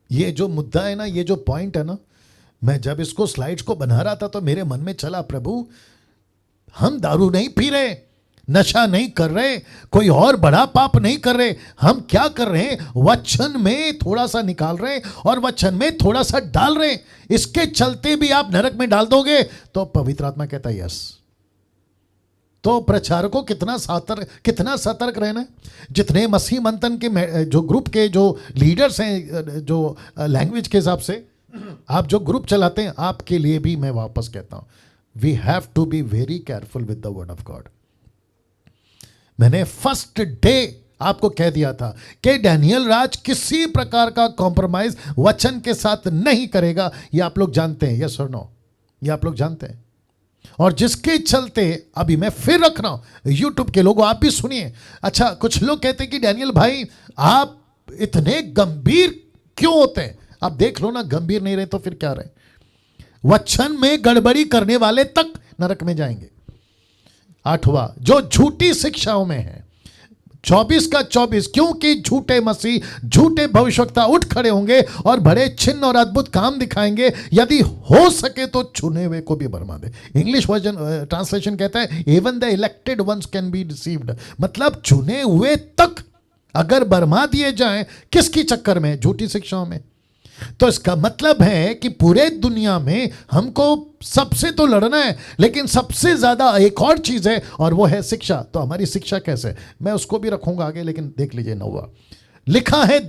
ये जो मुद्दा है ना, ये जो पॉइंट है ना, मैं जब इसको स्लाइड्स को बना रहा था तो मेरे मन में चला, प्रभु हम दारू नहीं पी रहे, नशा नहीं कर रहे, कोई और बड़ा पाप नहीं कर रहे, हम क्या कर रहे हैं, वचन में थोड़ा सा निकाल रहे हैं और वचन में थोड़ा सा डाल रहे हैं, इसके चलते भी आप नरक में डाल दोगे। तो पवित्र आत्मा कहता है यस। तो प्रचारकों कितना सतर्क रहना है। जितने मसीह मंथन के जो ग्रुप के जो लीडर्स हैं, जो लैंग्वेज के हिसाब से आप जो ग्रुप चलाते हैं, आपके लिए भी मैं वापस कहता हूं, we have to be very careful with the word of God. मैंने फर्स्ट डे आपको कह दिया था कि डैनियल राज किसी प्रकार का कॉम्प्रोमाइज वचन के साथ नहीं करेगा। ये आप लोग जानते हैं, यस और नो, ये आप लोग जानते हैं। और जिसके चलते अभी मैं फिर रख रहा हूं, यूट्यूब के लोगों आप भी सुनिए। अच्छा, कुछ लोग कहते हैं कि डैनियल भाई आप इतने गंभीर क्यों होते हैं? आप देख लो ना, गंभीर नहीं रहे तो फिर क्या रहे? वचन में गड़बड़ी करने वाले तक नरक में जाएंगे। 8वां, जो झूठी शिक्षाओं में है, 24 क्योंकि झूठे मसीह, झूठे भविष्यवक्ता उठ खड़े होंगे और बड़े चिन्ह और अद्भुत काम दिखाएंगे, यदि हो सके तो चुने हुए को भी भरमा दे। इंग्लिश वर्जन ट्रांसलेशन कहता है even the elected ones can be deceived, मतलब चुने हुए तक अगर भरमा दिए जाएं, किसकी चक्कर में? झूठी शिक्षाओं में। तो इसका मतलब है कि पूरे दुनिया में हमको सबसे तो लड़ना है, लेकिन सबसे ज्यादा एक और चीज है और वो है शिक्षा। तो हमारी शिक्षा कैसे, मैं उसको भी रखूंगा आगे, लेकिन देख लीजिए 9वां लिखा है,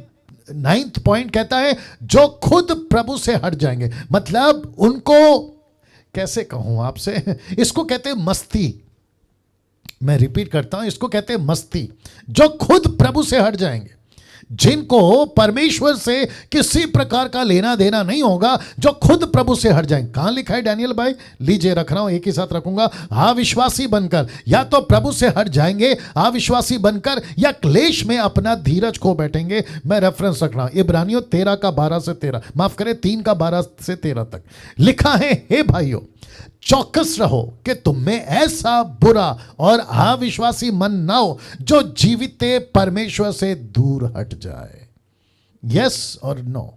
9th पॉइंट कहता है जो खुद प्रभु से हट जाएंगे, मतलब उनको कैसे कहूं आपसे, इसको कहते हैं मस्ती। मैं रिपीट करता हूं, इसको कहते हैं मस्ती। जो खुद प्रभु से हट जाएंगे, जिनको परमेश्वर से किसी प्रकार का लेना देना नहीं होगा, जो खुद प्रभु से हट जाएंगे। कहां लिखा है डैनियल भाई? लीजिए रख रहा हूं, एक ही साथ रखूंगा। अविश्वासी बनकर, या तो प्रभु से हट जाएंगे अविश्वासी बनकर, या क्लेश में अपना धीरज खो बैठेंगे। मैं रेफरेंस रख रहा हूं इब्रानियों 13 का 12 से 13, माफ करें 3 का 12 से 13 तक लिखा है, हे भाइयों चौकस रहो कि तुम में ऐसा बुरा और अविश्वासी मन ना हो जो जीवित परमेश्वर से दूर हट जाए। यस और नो,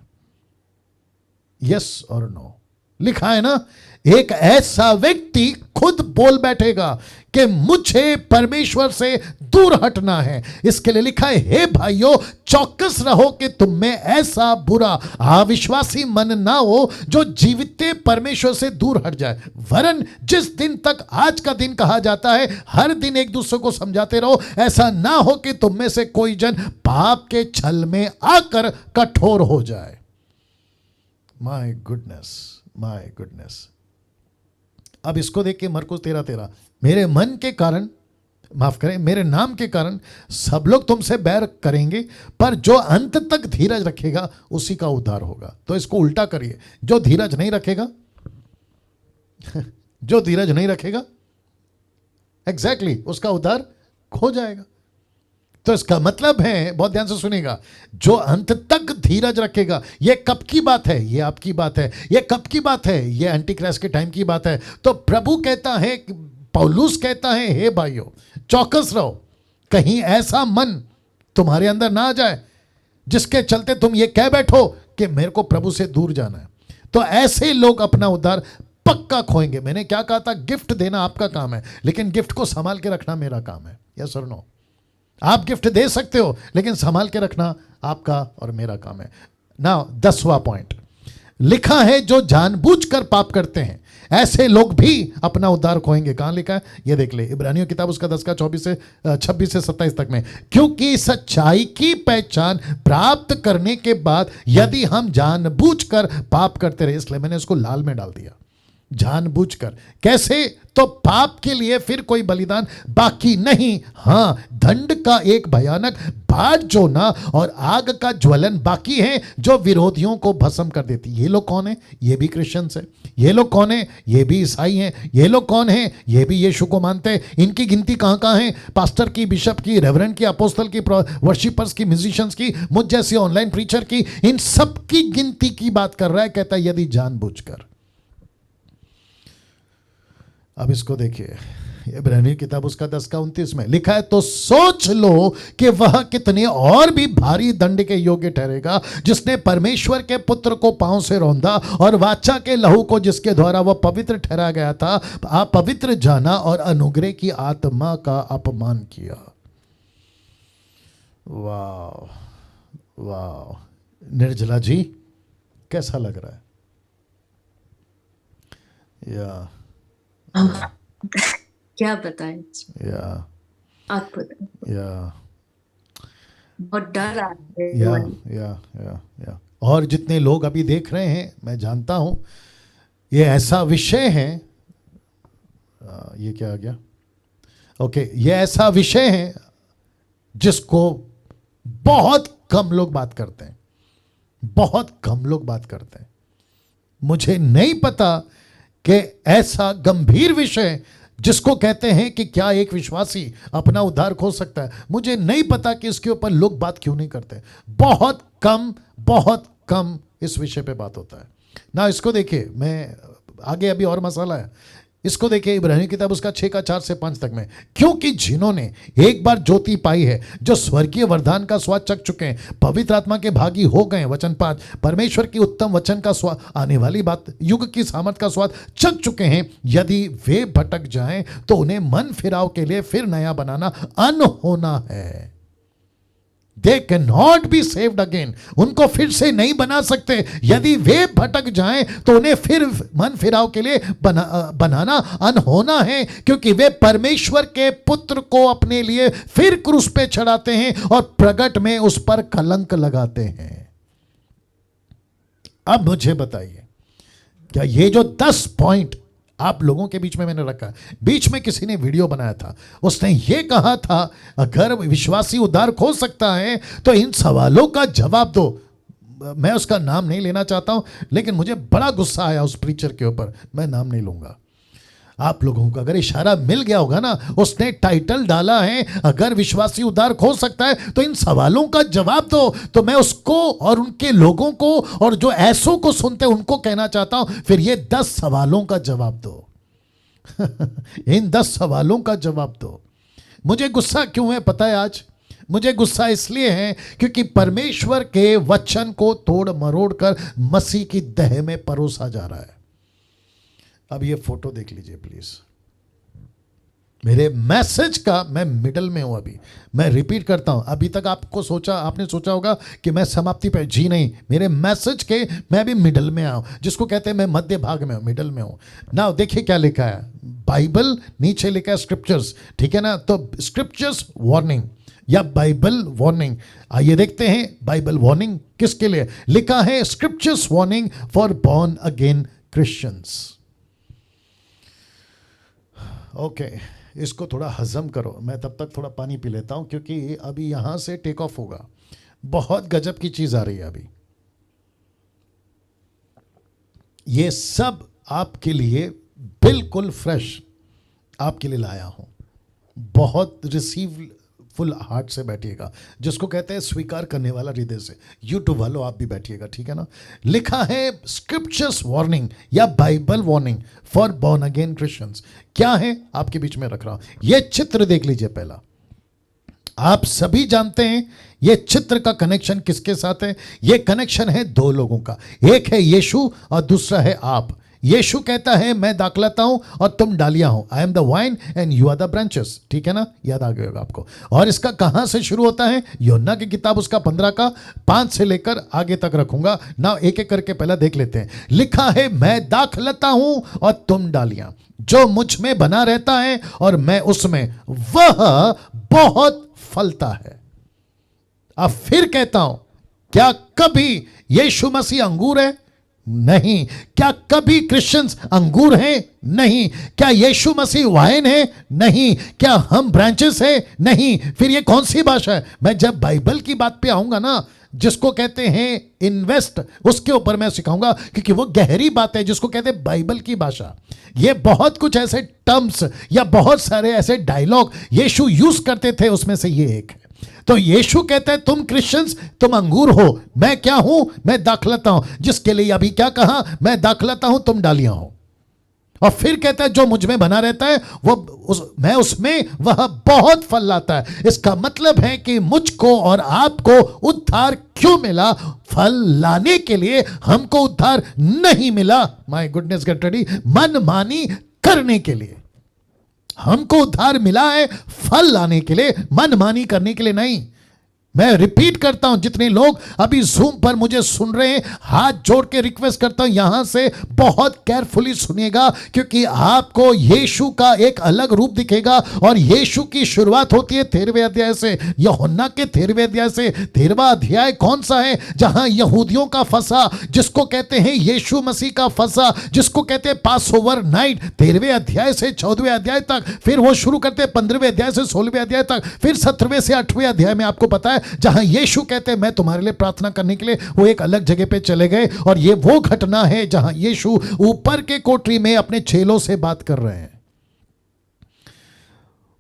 यस और नो लिखा है ना। एक ऐसा व्यक्ति खुद बोल बैठेगा कि मुझे परमेश्वर से दूर हटना है। इसके लिए लिखा है, हे भाइयों चौकस रहो कि तुम में ऐसा बुरा अविश्वासी मन ना हो जो जीवित परमेश्वर से दूर हट जाए। वरन जिस दिन तक आज का दिन कहा जाता है, हर दिन एक दूसरे को समझाते रहो, ऐसा ना हो कि तुम में से कोई जन पाप के छल में आकर कठोर हो जाए। My goodness, my goodness. अब इसको देख के मरकुस 13:13, मेरे मन के कारण, माफ करें मेरे नाम के कारण सब लोग तुमसे बैर करेंगे, पर जो अंत तक धीरज रखेगा उसी का उद्धार होगा। तो इसको उल्टा करिए, जो धीरज नहीं रखेगा जो धीरज नहीं रखेगा एग्जैक्टली उसका उद्धार खो जाएगा। तो इसका मतलब है, बहुत ध्यान से सुनिएगा, जो अंत तक धीरज रखेगा। ये कब की बात है? ये आपकी बात है। ये कब की बात है? ये एंटी क्राइस्ट के टाइम की बात है। तो प्रभु कहता है, पौलुस कहता है, हे भाइयों चौकस रहो, कहीं ऐसा मन तुम्हारे अंदर ना आ जाए जिसके चलते तुम ये कह बैठो कि मेरे को प्रभु से दूर जाना है, तो ऐसे लोग अपना उद्धार पक्का खोएंगे। मैंने क्या कहा था, गिफ्ट देना आपका काम है, लेकिन गिफ्ट को संभाल के रखना मेरा काम है। यस और नो? आप गिफ्ट दे सकते हो, लेकिन संभाल के रखना आपका और मेरा काम है। नाउ 10वां पॉइंट लिखा है, जो जानबूझकर पाप करते हैं ऐसे लोग भी अपना उद्धार खोएंगे। कहां लिखा है ये देख ले, इब्रानियों किताब उसका 10 का 26 से 27 तक में। क्योंकि सच्चाई की पहचान प्राप्त करने के बाद यदि हम जानबूझकर पाप करते रहे, इसलिए मैंने इसको लाल में डाल दिया, जानबूझकर। कैसे? तो पाप के लिए फिर कोई बलिदान बाकी नहीं, हां दंड का एक भयानक बाढ़ जोना और आग का ज्वलन बाकी है, जो विरोधियों को भस्म कर देती। ये लोग कौन है? ये भी क्रिश्चियंस है। ये लोग कौन है? ये भी ईसाई हैं। ये लोग कौन है? ये भी यीशु को मानते हैं। इनकी गिनती कहां कहां है? पास्टर की, बिशप की, रेवरेंड की, अपोस्टल की, वर्शिपर्स की, म्यूजिशियंस की, मुझ जैसे ऑनलाइन प्रीचर की, इन सब की गिनती की बात कर रहा है। कहता है यदि जानबूझकर। अब इसको देखिए, इब्रानियों किताब उसका 10 का 29 में लिखा है, तो सोच लो कि वह कितने और भी भारी दंड के योग्य ठहरेगा, जिसने परमेश्वर के पुत्र को पांव से रौंदा और वाचा के लहू को जिसके द्वारा वह पवित्र ठहरा गया था अपवित्र जाना और अनुग्रह की आत्मा का अपमान किया। वाह वाह, निर्जला जी कैसा लग रहा है? या क्या बताएं, या आप बताएं। या बहुत डर आ रहा है। या और जितने लोग अभी देख रहे हैं, मैं जानता हूं ये ऐसा विषय है, ये क्या आ गया? ओके, ये ऐसा विषय है जिसको बहुत कम लोग बात करते हैं, बहुत कम लोग बात करते हैं। मुझे नहीं पता कि ऐसा गंभीर विषय जिसको कहते हैं कि क्या एक विश्वासी अपना उद्धार खो सकता है, मुझे नहीं पता कि इसके ऊपर लोग बात क्यों नहीं करते। बहुत कम इस विषय पे बात होता है ना। इसको देखिए, मैं आगे अभी और मसाला है, इसको देखिए इब्रानियों की किताब उसका 6 का 4 से 5 तक में। क्योंकि जिन्होंने एक बार ज्योति पाई है, जो स्वर्गीय वरदान का स्वाद चख चुके हैं, पवित्र आत्मा के भागी हो गए, वचन 5, परमेश्वर की उत्तम वचन का स्वाद, आने वाली बात, युग की सामर्थ का स्वाद चख चुके हैं, यदि वे भटक जाएं तो उन्हें मन फिराव के लिए फिर नया बनाना अनहोना है। They cannot be saved again. उनको फिर से नहीं बना सकते। यदि वे भटक जाएं तो उन्हें फिर मन फिराव के लिए बनाना अनहोना है, क्योंकि वे परमेश्वर के पुत्र को अपने लिए फिर क्रूस पे चढ़ाते हैं और प्रगट में उस पर कलंक लगाते हैं। अब मुझे बताइए, क्या ये जो 10 पॉइंट आप लोगों के बीच में मैंने रखा, बीच में किसी ने वीडियो बनाया था, उसने ये कहा था अगर विश्वासी उद्धार खो सकता है तो इन सवालों का जवाब दो। मैं उसका नाम नहीं लेना चाहता हूं, लेकिन मुझे बड़ा गुस्सा आया उस प्रीचर के ऊपर। मैं नाम नहीं लूंगा। आप लोगों को अगर इशारा मिल गया होगा ना, उसने टाइटल डाला है अगर विश्वासी उद्धार खो सकता है तो इन सवालों का जवाब दो। तो मैं उसको और उनके लोगों को और जो ऐसों को सुनते हैं उनको कहना चाहता हूं, फिर ये 10 सवालों का जवाब दो। इन 10 सवालों का जवाब दो। मुझे गुस्सा क्यों है पता है? आज मुझे गुस्सा इसलिए है क्योंकि परमेश्वर के वचन को तोड़ मरोड़ कर मसीह की देह में परोसा जा रहा है। अब ये फोटो देख लीजिए प्लीज। मेरे मैसेज का मैं मिडल में हूं। अभी मैं रिपीट करता हूं, अभी तक आपने सोचा होगा कि मैं समाप्ति पे, जी नहीं, मेरे मैसेज के मैं अभी मिडल में आऊं, जिसको कहते हैं मैं मध्य भाग में हूं, मिडल में हूं ना। देखिए क्या लिखा है, बाइबल, नीचे लिखा है स्क्रिप्चर्स, ठीक है ना। तो स्क्रिप्चर्स वार्निंग या बाइबल वार्निंग, आइए देखते हैं बाइबल वार्निंग किसके लिए लिखा है। Scriptures warning for born again Christians. Okay, इसको थोड़ा हजम करो, मैं तब तक थोड़ा पानी पी लेता हूं, क्योंकि अभी यहां से टेक ऑफ होगा। बहुत गजब की चीज आ रही है अभी। ये सब आपके लिए बिल्कुल फ्रेश आपके लिए लाया हूं। बहुत रिसीव फुल हार्ट से बैठिएगा, जिसको कहते हैं स्वीकार करने वाला हृदय से। यूट्यूब वालों आप भी बैठिएगा, ठीक है ना। लिखा है स्क्रिप्चर्स वार्निंग या Bible warning for born again Christians. क्या है आपके बीच में रख रहा हूं, यह चित्र देख लीजिए। पहला आप सभी जानते हैं ये चित्र का कनेक्शन किसके साथ है? ये कनेक्शन है दो लोगों का, एक है यीशु और दूसरा है आप। यीशु कहता है मैं दाखलता हूं और तुम डालियां हो, I am the vine and you are the branches. ठीक है ना, याद आ गया होगा आपको। और इसका कहां से शुरू होता है? यूहन्ना की किताब उसका 15 का 5 से लेकर आगे तक रखूंगा ना, एक एक करके पहला देख लेते हैं। लिखा है मैं दाखलता हूं और तुम डालियां, जो मुझ में बना रहता है और मैं उसमें, वह बहुत फलता है। अब फिर कहता हूं, क्या कभी यीशु मसीह अंगूर है? नहीं। क्या कभी क्रिश्चियंस अंगूर हैं? नहीं। क्या यीशु मसीह वाइन है? नहीं। क्या हम ब्रांचेस हैं? नहीं। फिर ये कौन सी भाषा है? मैं जब बाइबल की बात पे आऊंगा ना, जिसको कहते हैं इन्वेस्ट, उसके ऊपर मैं सिखाऊंगा, क्योंकि वो गहरी बात है जिसको कहते हैं बाइबल की भाषा। ये बहुत कुछ ऐसे टर्म्स या बहुत सारे ऐसे डायलॉग यीशु यूज करते थे, उसमें से ये एक है। तो यीशु कहता है तुम क्रिश्चियंस, तुम अंगूर हो, मैं क्या हूं? मैं दाखलता हूं। जिसके लिए अभी क्या कहा? मैं दाखलता हूं, तुम डालियां हो। और फिर कहता है जो मुझ में बना रहता है मैं उसमें, वह बहुत फल लाता है। इसका मतलब है कि मुझको और आपको उद्धार क्यों मिला? फल लाने के लिए। हमको उद्धार नहीं मिला, माय गुडनेस गेट रेडी, मनमानी करने के लिए। हमको उद्धार मिला है फल लाने के लिए, मनमानी करने के लिए नहीं। मैं रिपीट करता हूं, जितने लोग अभी जूम पर मुझे सुन रहे हैं, हाथ जोड़ के रिक्वेस्ट करता हूं यहां से बहुत केयरफुली सुनिएगा, क्योंकि आपको यीशु का एक अलग रूप दिखेगा। और यीशु की शुरुआत होती है 13वें अध्याय से, यूहन्ना के 13वें अध्याय से। 13वां अध्याय कौन सा है? जहां यहूदियों का फसा, जिसको कहते हैं यीशु मसीह का फसा, जिसको कहते हैं पास ओवर नाइट, 13वें अध्याय से 14वें अध्याय तक। फिर वो शुरू करते हैं 15वें अध्याय से 16वें अध्याय तक। फिर 17वें से 8वें अध्याय में आपको पता है जहां यीशु कहते हैं मैं तुम्हारे लिए प्रार्थना करने के लिए, वो एक अलग जगह पे चले गए। और ये वो घटना है जहां यीशु ऊपर के कोठरी में अपने चेलों से बात कर रहे हैं।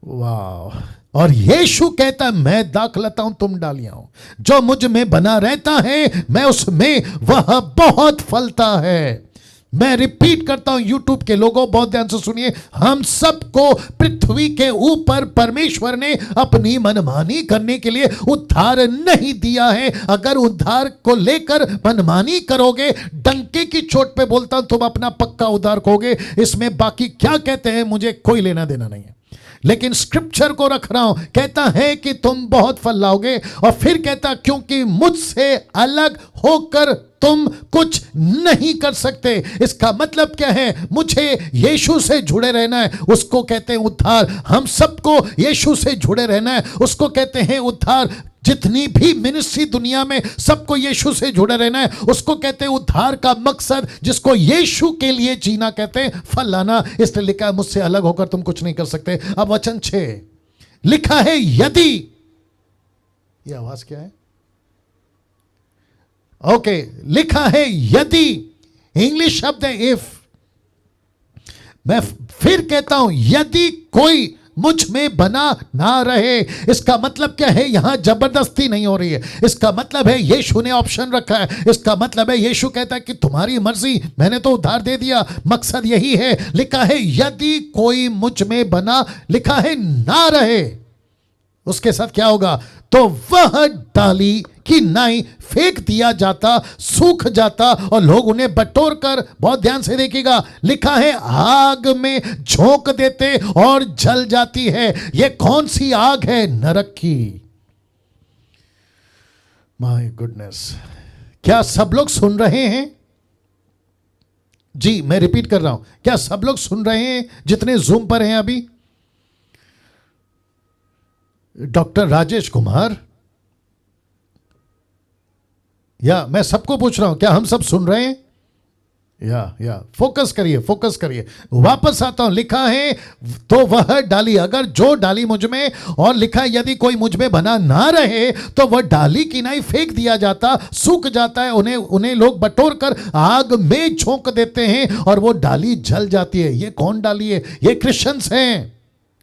वाह। और यीशु कहता है मैं दाखलता हूं, तुम डालियां हो, जो मुझ में बना रहता है मैं उसमें, वह बहुत फलता है। मैं रिपीट करता हूं, यूट्यूब के लोगों बहुत ध्यान से सुनिए, हम सबको पृथ्वी के ऊपर परमेश्वर ने अपनी मनमानी करने के लिए उद्धार नहीं दिया है। अगर उद्धार को लेकर मनमानी करोगे, डंके की चोट पे बोलता हूं, तुम अपना पक्का उद्धार खोगे। इसमें बाकी क्या कहते हैं मुझे कोई लेना देना नहीं है, लेकिन स्क्रिप्चर को रख रहा हूं। कहता है कि तुम बहुत फल लाओगे, और फिर कहता क्योंकि मुझसे अलग होकर तुम कुछ नहीं कर सकते। इसका मतलब क्या है? मुझे यीशु से जुड़े रहना है, उसको कहते हैं उद्धार। हम सबको यीशु से जुड़े रहना है, उसको कहते हैं उद्धार। जितनी भी मिनिस्ट्री दुनिया में, सबको यीशु से जुड़े रहना है, उसको कहते हैं उद्धार का मकसद, जिसको यीशु के लिए जीना कहते हैं फल लाना। इसलिए लिखा है मुझसे अलग होकर तुम कुछ नहीं कर सकते। अब वचन 6 लिखा है यदि, यह आवाज क्या है? ओके, लिखा है यदि, इंग्लिश शब्द है इफ। मैं फिर कहता हूं यदि कोई मुझ में बना ना रहे। इसका मतलब क्या है? यहां जबरदस्ती नहीं हो रही है। इसका मतलब है यीशु ने ऑप्शन रखा है। इसका मतलब है यीशु कहता है कि तुम्हारी मर्जी, मैंने तो उद्धार दे दिया, मकसद यही है। लिखा है यदि कोई मुझ में बना, लिखा है ना रहे, उसके साथ क्या होगा? तो वह डाली की नाई फेंक दिया जाता, सूख जाता, और लोग उन्हें बटोर कर, बहुत ध्यान से देखिएगा, लिखा है आग में झोंक देते और जल जाती है। यह कौन सी आग है? नरक की। माय गुडनेस, क्या सब लोग सुन रहे हैं? जी मैं रिपीट कर रहा हूं, क्या सब लोग सुन रहे हैं जितने जूम पर हैं अभी? डॉक्टर राजेश कुमार, या मैं सबको पूछ रहा हूं, क्या हम सब सुन रहे हैं? या फोकस करिए, फोकस करिए। वापस आता हूं, लिखा है तो वह डाली, अगर जो डाली मुझ में, और लिखा है यदि कोई मुझ में बना ना रहे तो वह डाली की नाई फेंक दिया जाता, सूख जाता है, उन्हें लोग बटोर कर आग में झोंक देते हैं और वो डाली जल जाती है। ये कौन डाली है? ये क्रिश्चियंस हैं।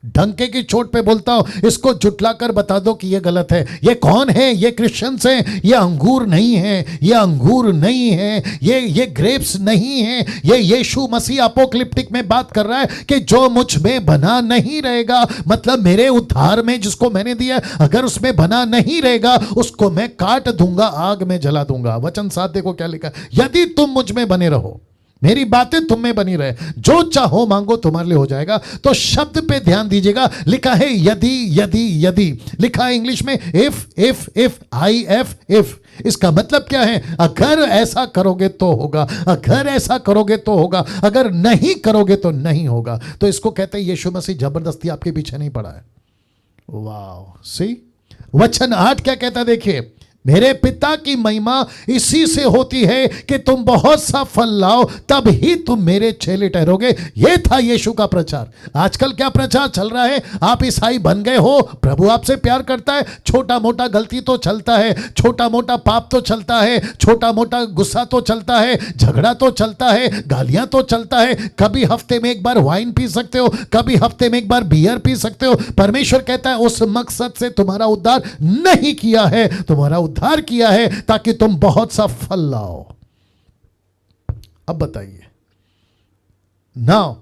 डंके की चोट पे बोलता हूं, इसको जुटला कर बता दो कि ये गलत है। ये कौन है? ये क्रिश्चियंस हैं। ये अंगूर नहीं है, ये अंगूर नहीं है, ये ग्रेप्स नहीं है। ये यीशु मसीह अपोक्लिप्टिक में बात कर रहा है कि जो मुझ में बना नहीं रहेगा, मतलब मेरे उद्धार में जिसको मैंने दिया, अगर उसमें बना नहीं रहेगा उसको मैं काट दूंगा, आग में जला दूंगा। वचन 7 देखो क्या लिखा है, यदि तुम मुझ में बने रहो, मेरी बातें तुम में बनी रहे, जो चाहो मांगो तुम्हारे लिए हो जाएगा। तो शब्द पे ध्यान दीजिएगा, लिखा है यदि, यदि, यदि, लिखा है इंग्लिश में इफ, इफ। इसका मतलब क्या है? अगर ऐसा करोगे तो होगा, अगर ऐसा करोगे तो होगा, अगर नहीं करोगे तो नहीं होगा। तो इसको कहते हैं यीशु मसीह जबरदस्ती आपके पीछे नहीं पड़ा है। वाह, सी वचन 8 क्या कहता है, देखिए, मेरे पिता की महिमा इसी से होती है कि तुम बहुत सा फल लाओ, तब ही तुम मेरे चेले ठहरोगे। यह था यीशु का प्रचार। आजकल क्या प्रचार चल रहा है? आप ईसाई बन गए हो, प्रभु आपसे प्यार करता है, छोटा मोटा गलती तो चलता है, छोटा मोटा पाप तो चलता है, छोटा मोटा गुस्सा तो चलता है, झगड़ा तो चलता है, गालियां तो चलता है, कभी हफ्ते में एक बार वाइन पी सकते हो, कभी हफ्ते में एक बार बियर पी सकते हो। परमेश्वर कहता है उस मकसद से तुम्हारा उद्धार नहीं किया है, तुम्हारा उद्धार किया है ताकि तुम बहुत सा फल लाओ। अब बताइए नाउ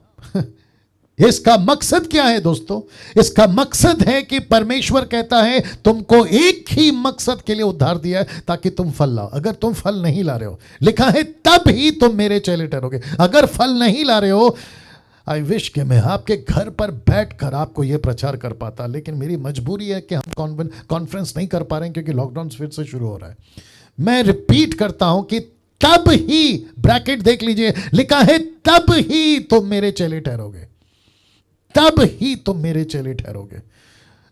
इसका मकसद क्या है दोस्तों? इसका मकसद है कि परमेश्वर कहता है तुमको एक ही मकसद के लिए उद्धार दिया है, ताकि तुम फल लाओ। अगर तुम फल नहीं ला रहे हो, लिखा है तब ही तुम मेरे चेले ठहरोगे। अगर फल नहीं ला रहे हो, आई विश कि मैं आपके घर पर बैठकर आपको यह प्रचार कर पाता, लेकिन मेरी मजबूरी है कि हम कॉन्फ्रेंस नहीं कर पा रहे हैं क्योंकि लॉकडाउन फिर से शुरू हो रहा है। मैं रिपीट करता हूं कि तब ही, ब्रैकेट देख लीजिए, लिखा है तब ही तुम मेरे चेले ठहरोगे, तब ही तुम मेरे चेले ठहरोगे।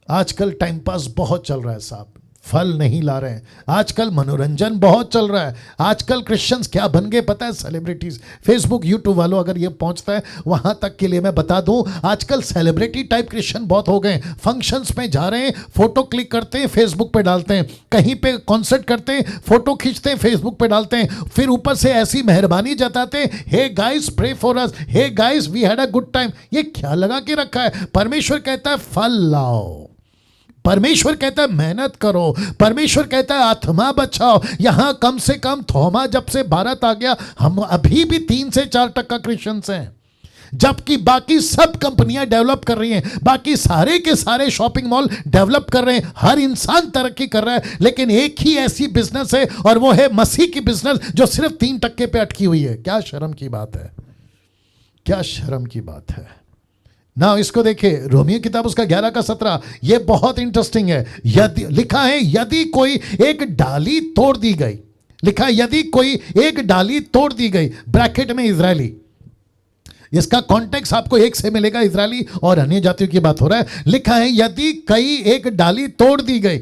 आजकल टाइम पास बहुत चल रहा है साहब, फल नहीं ला रहे हैं। आजकल मनोरंजन बहुत चल रहा है। आजकल क्रिश्चियंस क्या बन गए पता है? सेलिब्रिटीज। फेसबुक यूट्यूब वालों अगर ये पहुंचता है वहां तक के लिए मैं बता दूं, आजकल सेलिब्रिटी टाइप क्रिश्चियन बहुत हो गए। फंक्शंस में जा रहे हैं, फोटो क्लिक करते हैं, फेसबुक पे डालते हैं, कहीं पे कॉन्सर्ट करते हैं, फोटो खींचते हैं, फेसबुक पे डालते हैं, फिर ऊपर से ऐसी मेहरबानी जताते हैं, hey guys pray for us, hey guys we had a good time. ये क्या लगा के रखा है? परमेश्वर कहता है फल लाओ, परमेश्वर कहता है मेहनत करो, परमेश्वर कहता है आत्मा बचाओ। यहां कम से कम थोमा जब से भारत आ गया, हम अभी भी 3 से 4% क्रिश्चियंस हैं, जबकि बाकी सब कंपनियां डेवलप कर रही हैं, बाकी सारे के सारे शॉपिंग मॉल डेवलप कर रहे हैं, हर इंसान तरक्की कर रहा है, लेकिन एक ही ऐसी बिजनेस है और वो है मसीह की बिजनेस जो सिर्फ 3% पे अटकी हुई है। क्या शर्म की बात है, क्या शर्म की बात है ना। इसको देखिए, रोमियो किताब उसका 11 का 17, ये बहुत इंटरेस्टिंग है। यदि, लिखा है यदि कोई एक डाली तोड़ दी गई, लिखा है यदि कोई एक डाली तोड़ दी गई, ब्रैकेट में इजरायली। इसका कॉन्टेक्स्ट आपको एक से मिलेगा, इजरायली और अन्य जातियों की बात हो रहा है। लिखा है यदि कई एक डाली तोड़ दी गई,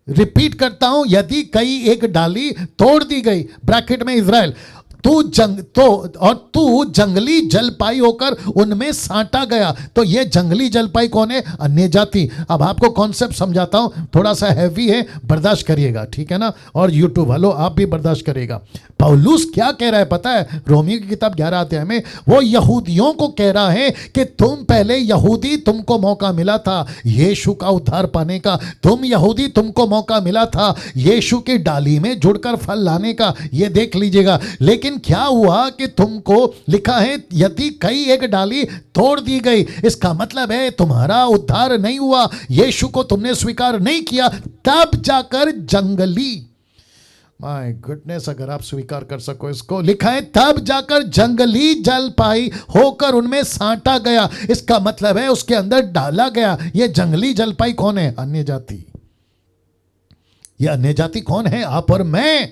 रिपीट करता हूं, यदि कई एक डाली तोड़ दी गई, ब्रैकेट में इजराइल, तू जंगली जलपाई होकर उनमें साटा गया। तो ये जंगली जलपाई कौन है? अन्य जाति। अब आपको कॉन्सेप्ट समझाता हूं, थोड़ा सा हैवी है, बर्दाश्त करिएगा, ठीक है ना। और यूट्यूब वालों आप भी बर्दाश्त करिएगा। पौलुस क्या कह रहा है पता है? रोमियो की किताब 11 अध्याय में वो यहूदियों को कह रहा है कि तुम पहले यहूदी, तुमको मौका मिला था यीशु का उद्धार पाने का, तुम यहूदी, तुमको मौका मिला था यीशु की डाली में जुड़कर फल लाने का, ये देख लीजिएगा। लेकिन क्या हुआ कि तुमको, लिखा है यदि कई एक डाली तोड़ दी गई, इसका मतलब है तुम्हारा उद्धार नहीं हुआ, यीशु को तुमने स्वीकार नहीं किया, तब जाकर जंगली, माय गुडनेस, अगर आप स्वीकार कर सको इसको, लिखा है तब जाकर जंगली जलपाई होकर उनमें साटा गया। इसका मतलब है उसके अंदर डाला गया। ये जंगली जलपाई कौन है? अन्य जाति। ये अन्य जाति कौन है? आप और मैं।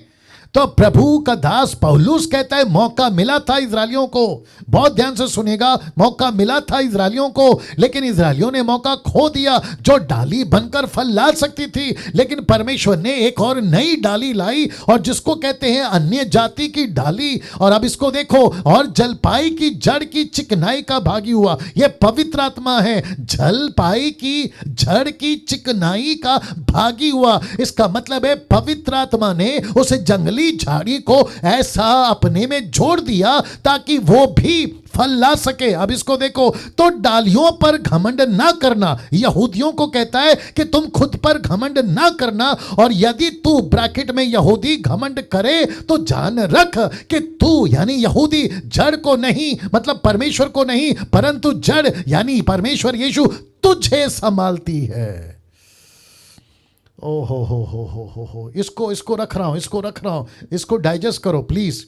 तो प्रभु का दास पौलुस कहता है मौका मिला था इजरायलियों को, बहुत ध्यान से सुनिएगा, मौका मिला था इजरायलियों को, लेकिन इजरायलियों ने मौका खो दिया जो डाली बनकर फल ला सकती थी। लेकिन परमेश्वर ने एक और नई डाली लाई, और जिसको कहते हैं अन्य जाति की डाली। और अब इसको देखो, और जलपाई की जड़ की चिकनाई का भागी हुआ। यह पवित्र आत्मा है, जलपाई की जड़ की चिकनाई का भागी हुआ। इसका मतलब है पवित्र आत्मा ने उस जंगली झाड़ी को ऐसा अपने में जोड़ दिया ताकि वो भी फल ला सके। अब इसको देखो, तो डालियों पर घमंड ना करना, यहूदियों को कहता है कि तुम खुद पर घमंड ना करना, और यदि तू ब्रैकेट में यहूदी घमंड करे तो जान रख कि तू यानी यहूदी जड़ को नहीं, मतलब परमेश्वर को नहीं, परंतु जड़ यानी परमेश्वर यीशु तुझे संभालती है। ओ हो, इसको रख रहा हूं, इसको डाइजेस्ट करो प्लीज।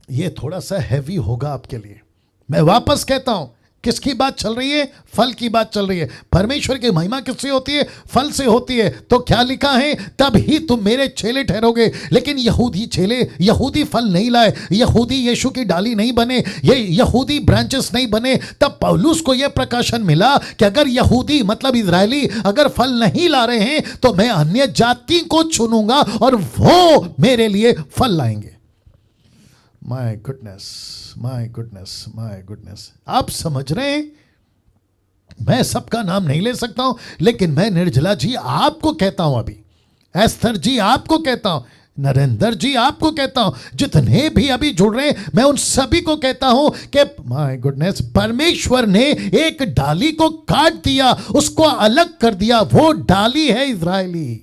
ये थोड़ा सा हैवी होगा आपके लिए। मैं वापस कहता हूं, किसकी बात चल रही है? फल की बात चल रही है। परमेश्वर की महिमा किससे होती है? फल से होती है। तो क्या लिखा है? तब ही तुम मेरे चेले ठहरोगे। लेकिन यहूदी फल नहीं लाए, यहूदी यीशु की डाली नहीं बने, ये यहूदी ब्रांचेस नहीं बने। तब पौलुस को यह प्रकाशन मिला कि अगर यहूदी मतलब इजरायली अगर फल नहीं ला रहे हैं तो मैं अन्य जाति को चुनूंगा और वो मेरे लिए फल लाएंगे। माय गुडनेस, आप समझ रहे हैं? मैं सबका नाम नहीं ले सकता हूं, लेकिन मैं निर्जला जी आपको कहता हूं, अभी एस्थर जी आपको कहता हूं, नरेंद्र जी आपको कहता हूं, जितने भी अभी जुड़ रहे हैं मैं उन सभी को कहता हूं कि माय गुडनेस, परमेश्वर ने एक डाली को काट दिया, उसको अलग कर दिया। वो डाली है इजरायली,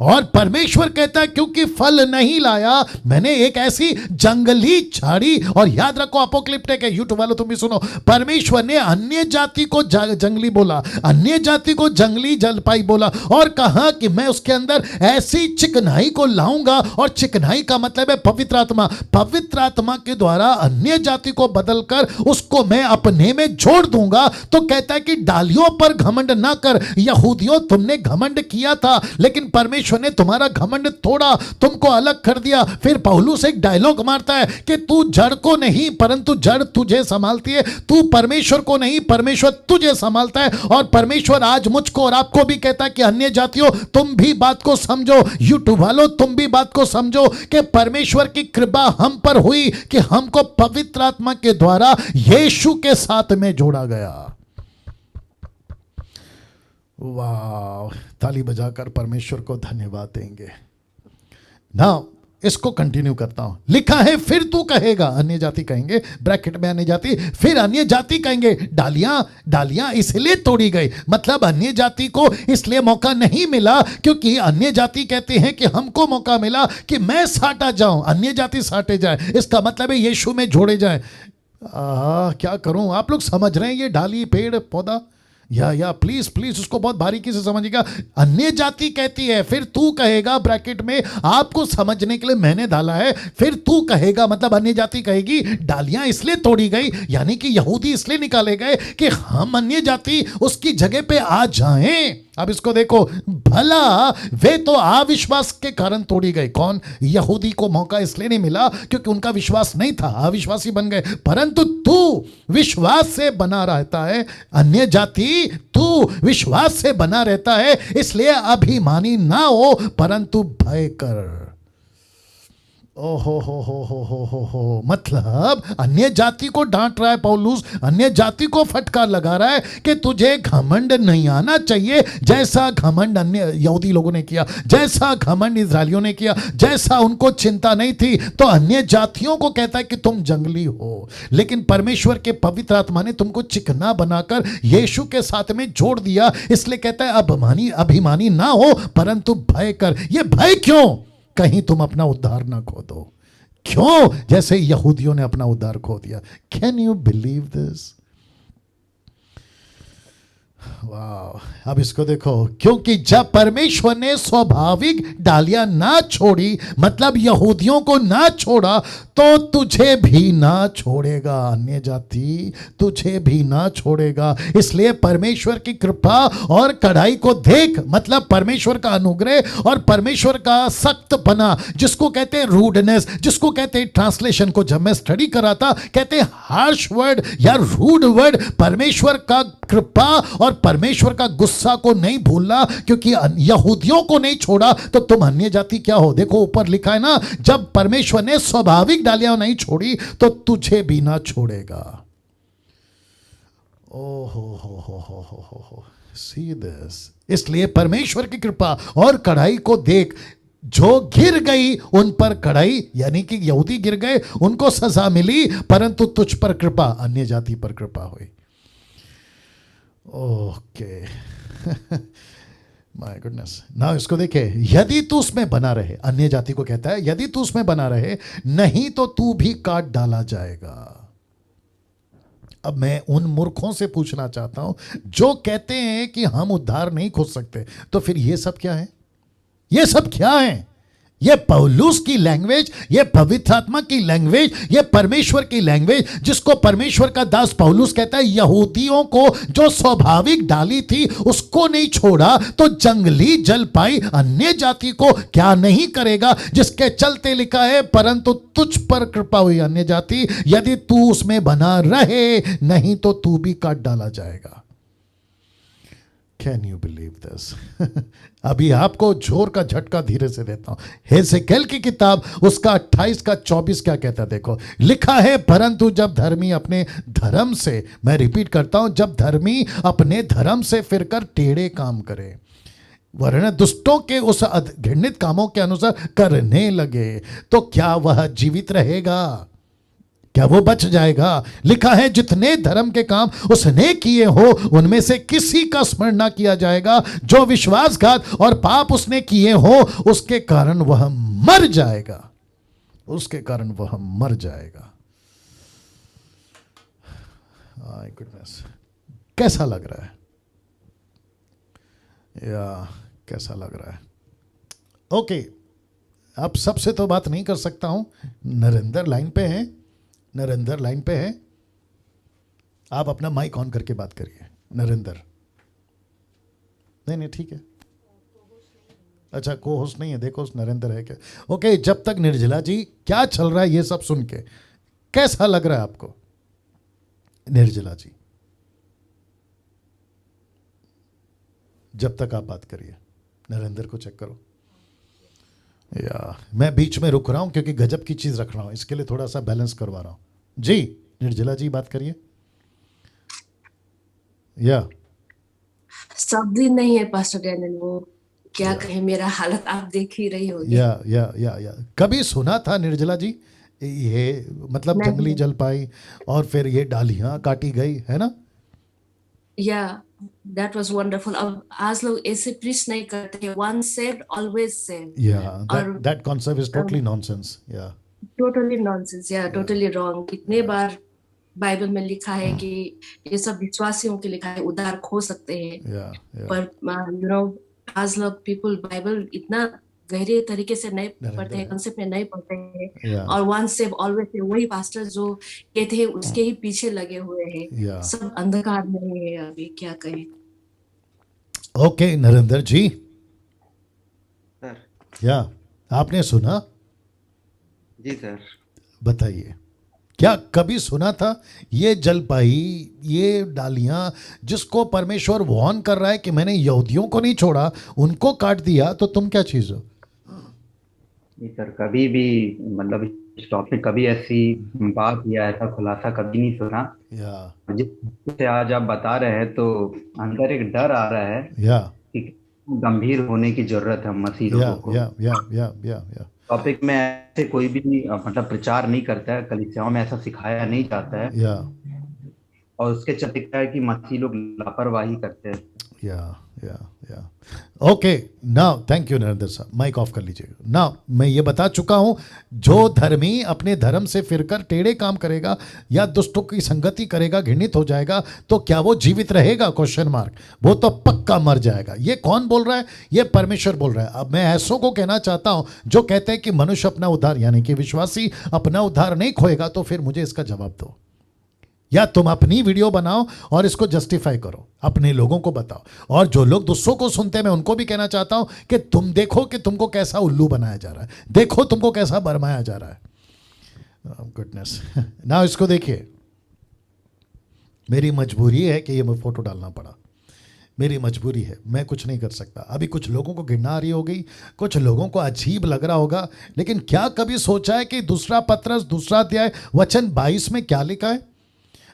और परमेश्वर कहता है क्योंकि फल नहीं लाया, मैंने एक ऐसी जंगली झाड़ी, और याद रखो अपोक्लिप्टिक है, यूट्यूब वालों तुम भी सुनो, परमेश्वर ने अन्य जाति को जंगली बोला, अन्य जाति को जंगली जलपाई बोला, और कहा कि मैं उसके अंदर ऐसी चिकनाई को लाऊंगा, और चिकनाई का मतलब है पवित्र आत्मा। पवित्र आत्मा के द्वारा अन्य जाति को बदलकर उसको मैं अपने में जोड़ दूंगा। तो कहता है कि डालियों पर घमंड ना कर। यहूदियों तुमने घमंड किया था, लेकिन परमेश्वर ने तुम्हारा घमंड तोड़ा, तुमको अलग कर दिया। फिर पौलुस एक डायलॉग मारता है कि तू जड़ को नहीं परंतु जड़ तुझे संभालती है, तू परमेश्वर को नहीं परमेश्वर तुझे संभालता है। और परमेश्वर आज मुझको और आपको भी कहता है कि अन्य जातियों तुम भी बात को समझो, यूट्यूब वालों तुम भी बात को समझो कि परमेश्वर की कृपा हम पर हुई कि हमको पवित्र आत्मा के द्वारा यीशु के साथ में जोड़ा गया। वाह, ताली बजाकर परमेश्वर को धन्यवाद देंगे। नाउ इसको कंटिन्यू करता हूं। लिखा है फिर तू कहेगा, अन्य जाति कहेंगे, ब्रैकेट में अन्य जाति, फिर अन्य जाति कहेंगे डालियां इसलिए तोड़ी गई, मतलब अन्य जाति को इसलिए मौका नहीं मिला क्योंकि अन्य जाति कहते हैं कि हमको मौका मिला कि मैं साटा जाऊं, अन्य जाति साटे जाए, इसका मतलब है यीशु में जोड़े जाए। क्या करूं, आप लोग समझ रहे हैं ये डाली पेड़ पौधा? या प्लीज उसको बहुत बारीकी से समझिएगा। अन्य जाति कहती है फिर तू कहेगा, ब्रैकेट में आपको समझने के लिए मैंने डाला है, फिर तू कहेगा मतलब अन्य जाति कहेगी डालियां इसलिए तोड़ी गई, यानी कि यहूदी इसलिए निकाले गए कि हम अन्य जाति उसकी जगह पे आ जाएं। अब इसको देखो, भला वे तो अविश्वास के कारण तोड़ी गई। कौन? यहूदी को मौका इसलिए नहीं मिला क्योंकि उनका विश्वास नहीं था, अविश्वासी बन गए, परंतु तू विश्वास से बना रहता है, अन्य जाति तू विश्वास से बना रहता है, इसलिए अभिमानी ना हो परंतु भय कर। ओहो, मतलब अन्य जाति को डांट रहा है पौलुस, अन्य जाति को फटकार लगा रहा है कि तुझे घमंड नहीं आना चाहिए, जैसा घमंड अन्य यहूदी लोगों ने किया, जैसा घमंड इजरायलियों ने किया, जैसा उनको चिंता नहीं थी। तो अन्य जातियों को कहता है कि तुम जंगली हो, लेकिन परमेश्वर के पवित्र आत्मा ने तुमको चिकना बनाकर यीशु के साथ में जोड़ दिया, इसलिए कहता है अभिमानी ना हो परंतु भय कर। ये भय क्यों? कहीं तुम अपना उद्धार ना खो दो। क्यों? जैसे यहूदियों ने अपना उद्धार खो दिया। Can you believe this? वाह, अब इसको देखो, क्योंकि जब परमेश्वर ने स्वाभाविक डालियां ना छोड़ी, मतलब यहूदियों को ना छोड़ा, तो तुझे भी ना छोड़ेगा, अन्य जाति तुझे भी ना छोड़ेगा। इसलिए परमेश्वर की कृपा और कढ़ाई को देख, मतलब परमेश्वर का अनुग्रह और परमेश्वर का सख्त बना, जिसको कहते हैं रूडनेस, जिसको कहते हैं ट्रांसलेशन को जब मैं स्टडी करा था कहते हैं हार्श वर्ड या रूड वर्ड। परमेश्वर का कृपा और परमेश्वर का गुस्सा को नहीं भूलना, क्योंकि यहूदियों को नहीं छोड़ा तो तुम अन्य जाति क्या हो। देखो ऊपर लिखा है ना, जब परमेश्वर ने स्वाभाविक डालियां नहीं छोड़ी तो तुझे भी ना छोड़ेगा। See this. इसलिए परमेश्वर की कृपा और कढ़ाई को देख, जो गिर गई उन पर कड़ाई, यानी कि यहूदी गिर गए, उनको सजा मिली, परंतु तुझ पर कृपा, अन्य जाति पर कृपा हुई। Okay, my goodness. नाउ इसको देखे, यदि तू उसमें बना रहे, अन्य जाति को कहता है यदि तू उसमें बना रहे, नहीं तो तू भी काट डाला जाएगा। अब मैं उन मूर्खों से पूछना चाहता हूं जो कहते हैं कि हम उद्धार नहीं खोज सकते, तो फिर ये सब क्या है? ये सब क्या है? ये पौलुस की लैंग्वेज, ये पवित्र आत्मा की लैंग्वेज, ये परमेश्वर की लैंग्वेज, जिसको परमेश्वर का दास पौलुस कहता है यहूदियों को जो स्वाभाविक डाली थी उसको नहीं छोड़ा तो जंगली जल पाई अन्य जाति को क्या नहीं करेगा, जिसके चलते लिखा है परंतु तुझ पर कृपा हुई अन्य जाति, यदि तू उसमें बना रहे, नहीं तो तू भी काट डाला जाएगा। Can you believe this? अभी आपको जोर का झटका धीरे से देता हूं। हेसेकेल की किताब उसका 28 का 24 क्या कहता है देखो, लिखा है परंतु जब धर्मी अपने धर्म से, मैं रिपीट करता हूं, जब धर्मी अपने धर्म से फिरकर टेढ़े काम करे, वरन दुष्टों के उस घृणित कामों के अनुसार करने लगे, तो क्या वह जीवित रहेगा? क्या वो बच जाएगा? लिखा है जितने धर्म के काम उसने किए हो उनमें से किसी का स्मरण ना किया जाएगा, जो विश्वासघात और पाप उसने किए हो उसके कारण वह मर जाएगा, उसके कारण वह मर जाएगा। माय गुडनेस, कैसा लग रहा है? या कैसा लग रहा है? ओके, अब सबसे तो बात नहीं कर सकता हूं। नरेंद्र लाइन पे हैं, नरेंद्र लाइन पे है, आप अपना माइक ऑन करके बात करिए। नरेंद्र, नहीं ठीक है, अच्छा को होस्ट नहीं है, देखो नरेंद्र है क्या? ओके, जब तक निर्जला जी, क्या चल रहा है ये सब सुन के कैसा लग रहा है आपको? निर्जला जी, जब तक आप बात करिए, नरेंद्र को चेक करो। या मैं बीच में रुक रहा हूं क्योंकि गजब की चीज रख रहा हूं, इसके लिए थोड़ा सा बैलेंस करवा रहा हूं। जी निर्जला जी बात करिए। या शब्द ही नहीं है पास्टर डैनियल, वो क्या कहे, मेरा हालत आप देख ही रही होगी। या कभी सुना था निर्जला जी ये, मतलब नहीं। जंगली जलपाई और फिर ये डालियां काटी गई है ना? या दैट वाज वंडरफुल। अब आज लोग ऐसे प्रीच नहीं करते, वन सेव्ड ऑलवेज सेव्ड। या और that concept is totally nonsense. या टोटली नॉनसेंस, या टोटली रॉन्ग। कितने बार बाइबल में लिखा है कि ये सब विश्वासियों के लिखा है, उद्धार खो सकते हैं। या पर यू नो आज लोग पीपल बाइबल इतना गहरे तरीके से नहीं पढ़ते हैं, कंसेप्ट में नहीं पढ़ते हैं, और वन सेव ऑलवेज सेव वही पास्टर जो कहते हैं उसके ही पीछे लगे हुए हैं। सब अंधकार में है अभी, क्या कहें। ओके नरेंद्र जी, सर। या आपने सुना? जी सर। बताइए, क्या कभी सुना था ये जलपाई, ये डालियां जिसको परमेश्वर वार्न कर रहा है कि मैंने यहूदियों को नहीं छोड़ा, उनको काट दिया, तो तुम क्या चीज हो? जी सर, कभी भी मतलब इस टॉपिक कभी ऐसी बात या ऐसा खुलासा कभी नहीं सुना। या जिससे आज आप बता रहे हैं तो अंदर एक डर आ रहा है या कि गंभीर होने की जरूरत है मसीह लोगों को। या टॉपिक में ऐसे कोई भी मतलब प्रचार नहीं करता है, कलीसियाओं में ऐसा सिखाया नहीं जाता है, या और उसके चलते क्या है कि मसीह लोग लापरवाही करते हैं। या okay, now thank you Narendra साहब, माइक ऑफ कर लीजिए। नाउ मैं ये बता चुका हूं, जो धर्मी अपने धर्म से फिरकर टेढ़े काम करेगा या दुष्टों की संगति करेगा, घृणित हो जाएगा, तो क्या वो जीवित रहेगा? Question mark. वो तो पक्का मर जाएगा। ये कौन बोल रहा है? ये परमेश्वर बोल रहा है। अब मैं ऐसों को कहना चाहता हूं जो कहते हैं कि मनुष्य अपना उद्धार, यानी कि विश्वासी अपना उद्धार नहीं खोएगा, तो फिर मुझे इसका जवाब दो, या तुम अपनी वीडियो बनाओ और इसको जस्टिफाई करो, अपने लोगों को बताओ। और जो लोग दूसरों को सुनते हैं, मैं उनको भी कहना चाहता हूं कि तुम देखो कि तुमको कैसा उल्लू बनाया जा रहा है, देखो तुमको कैसा भरमाया जा रहा है। गुडनेस, ना इसको देखिए, मेरी मजबूरी है कि ये मैं फोटो डालना पड़ा, मेरी मजबूरी है, मैं कुछ नहीं कर सकता। अभी कुछ लोगों को घृणा आ रही हो गई, कुछ लोगों को अजीब लग रहा होगा, लेकिन क्या कभी सोचा है कि दूसरा पत्रस दूसरा अध्याय वचन 22 में क्या लिखा है?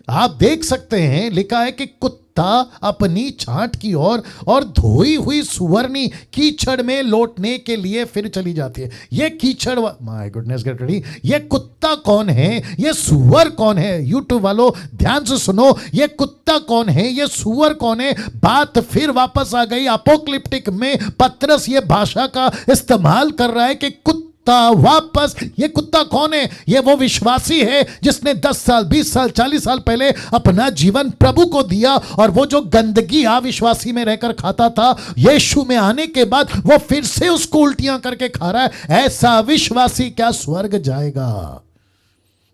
आप देख सकते हैं, लिखा है कि अपनी छांट की ओर और धोई हुई सुवर्णी कीचड़ में लौटने के लिए फिर चली जाती है। ये कीचड़, माय गुडनेस गेट रेडी, ये कुत्ता कौन है, ये सुअर कौन है? यूट्यूब वालों ध्यान से सुनो, ये कुत्ता कौन है, ये सुअर कौन है? बात फिर वापस आ गई अपोक्लिप्टिक में। पतरस ये भाषा का इस्तेमाल कर रहा है कि कुत्ता वापस, ये कुत्ता कौन है? ये वो विश्वासी है जिसने 10 साल 20 साल 40 साल पहले अपना जीवन प्रभु को दिया, और वो जो गंदगी अविश्वासी में रहकर खाता था, यीशु में आने के बाद वो फिर से उसको उल्टियां करके खा रहा है। ऐसा विश्वासी क्या स्वर्ग जाएगा?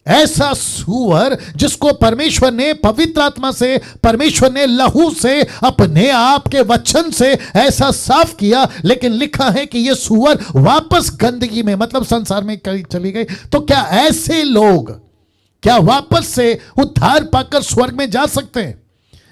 ऐसा सुअर जिसको परमेश्वर ने पवित्र आत्मा से, परमेश्वर ने लहू से, अपने आप के वचन से ऐसा साफ किया, लेकिन लिखा है कि यह सुअर वापस गंदगी में, मतलब संसार में चली गई। तो क्या ऐसे लोग क्या वापस से उद्धार पाकर स्वर्ग में जा सकते हैं?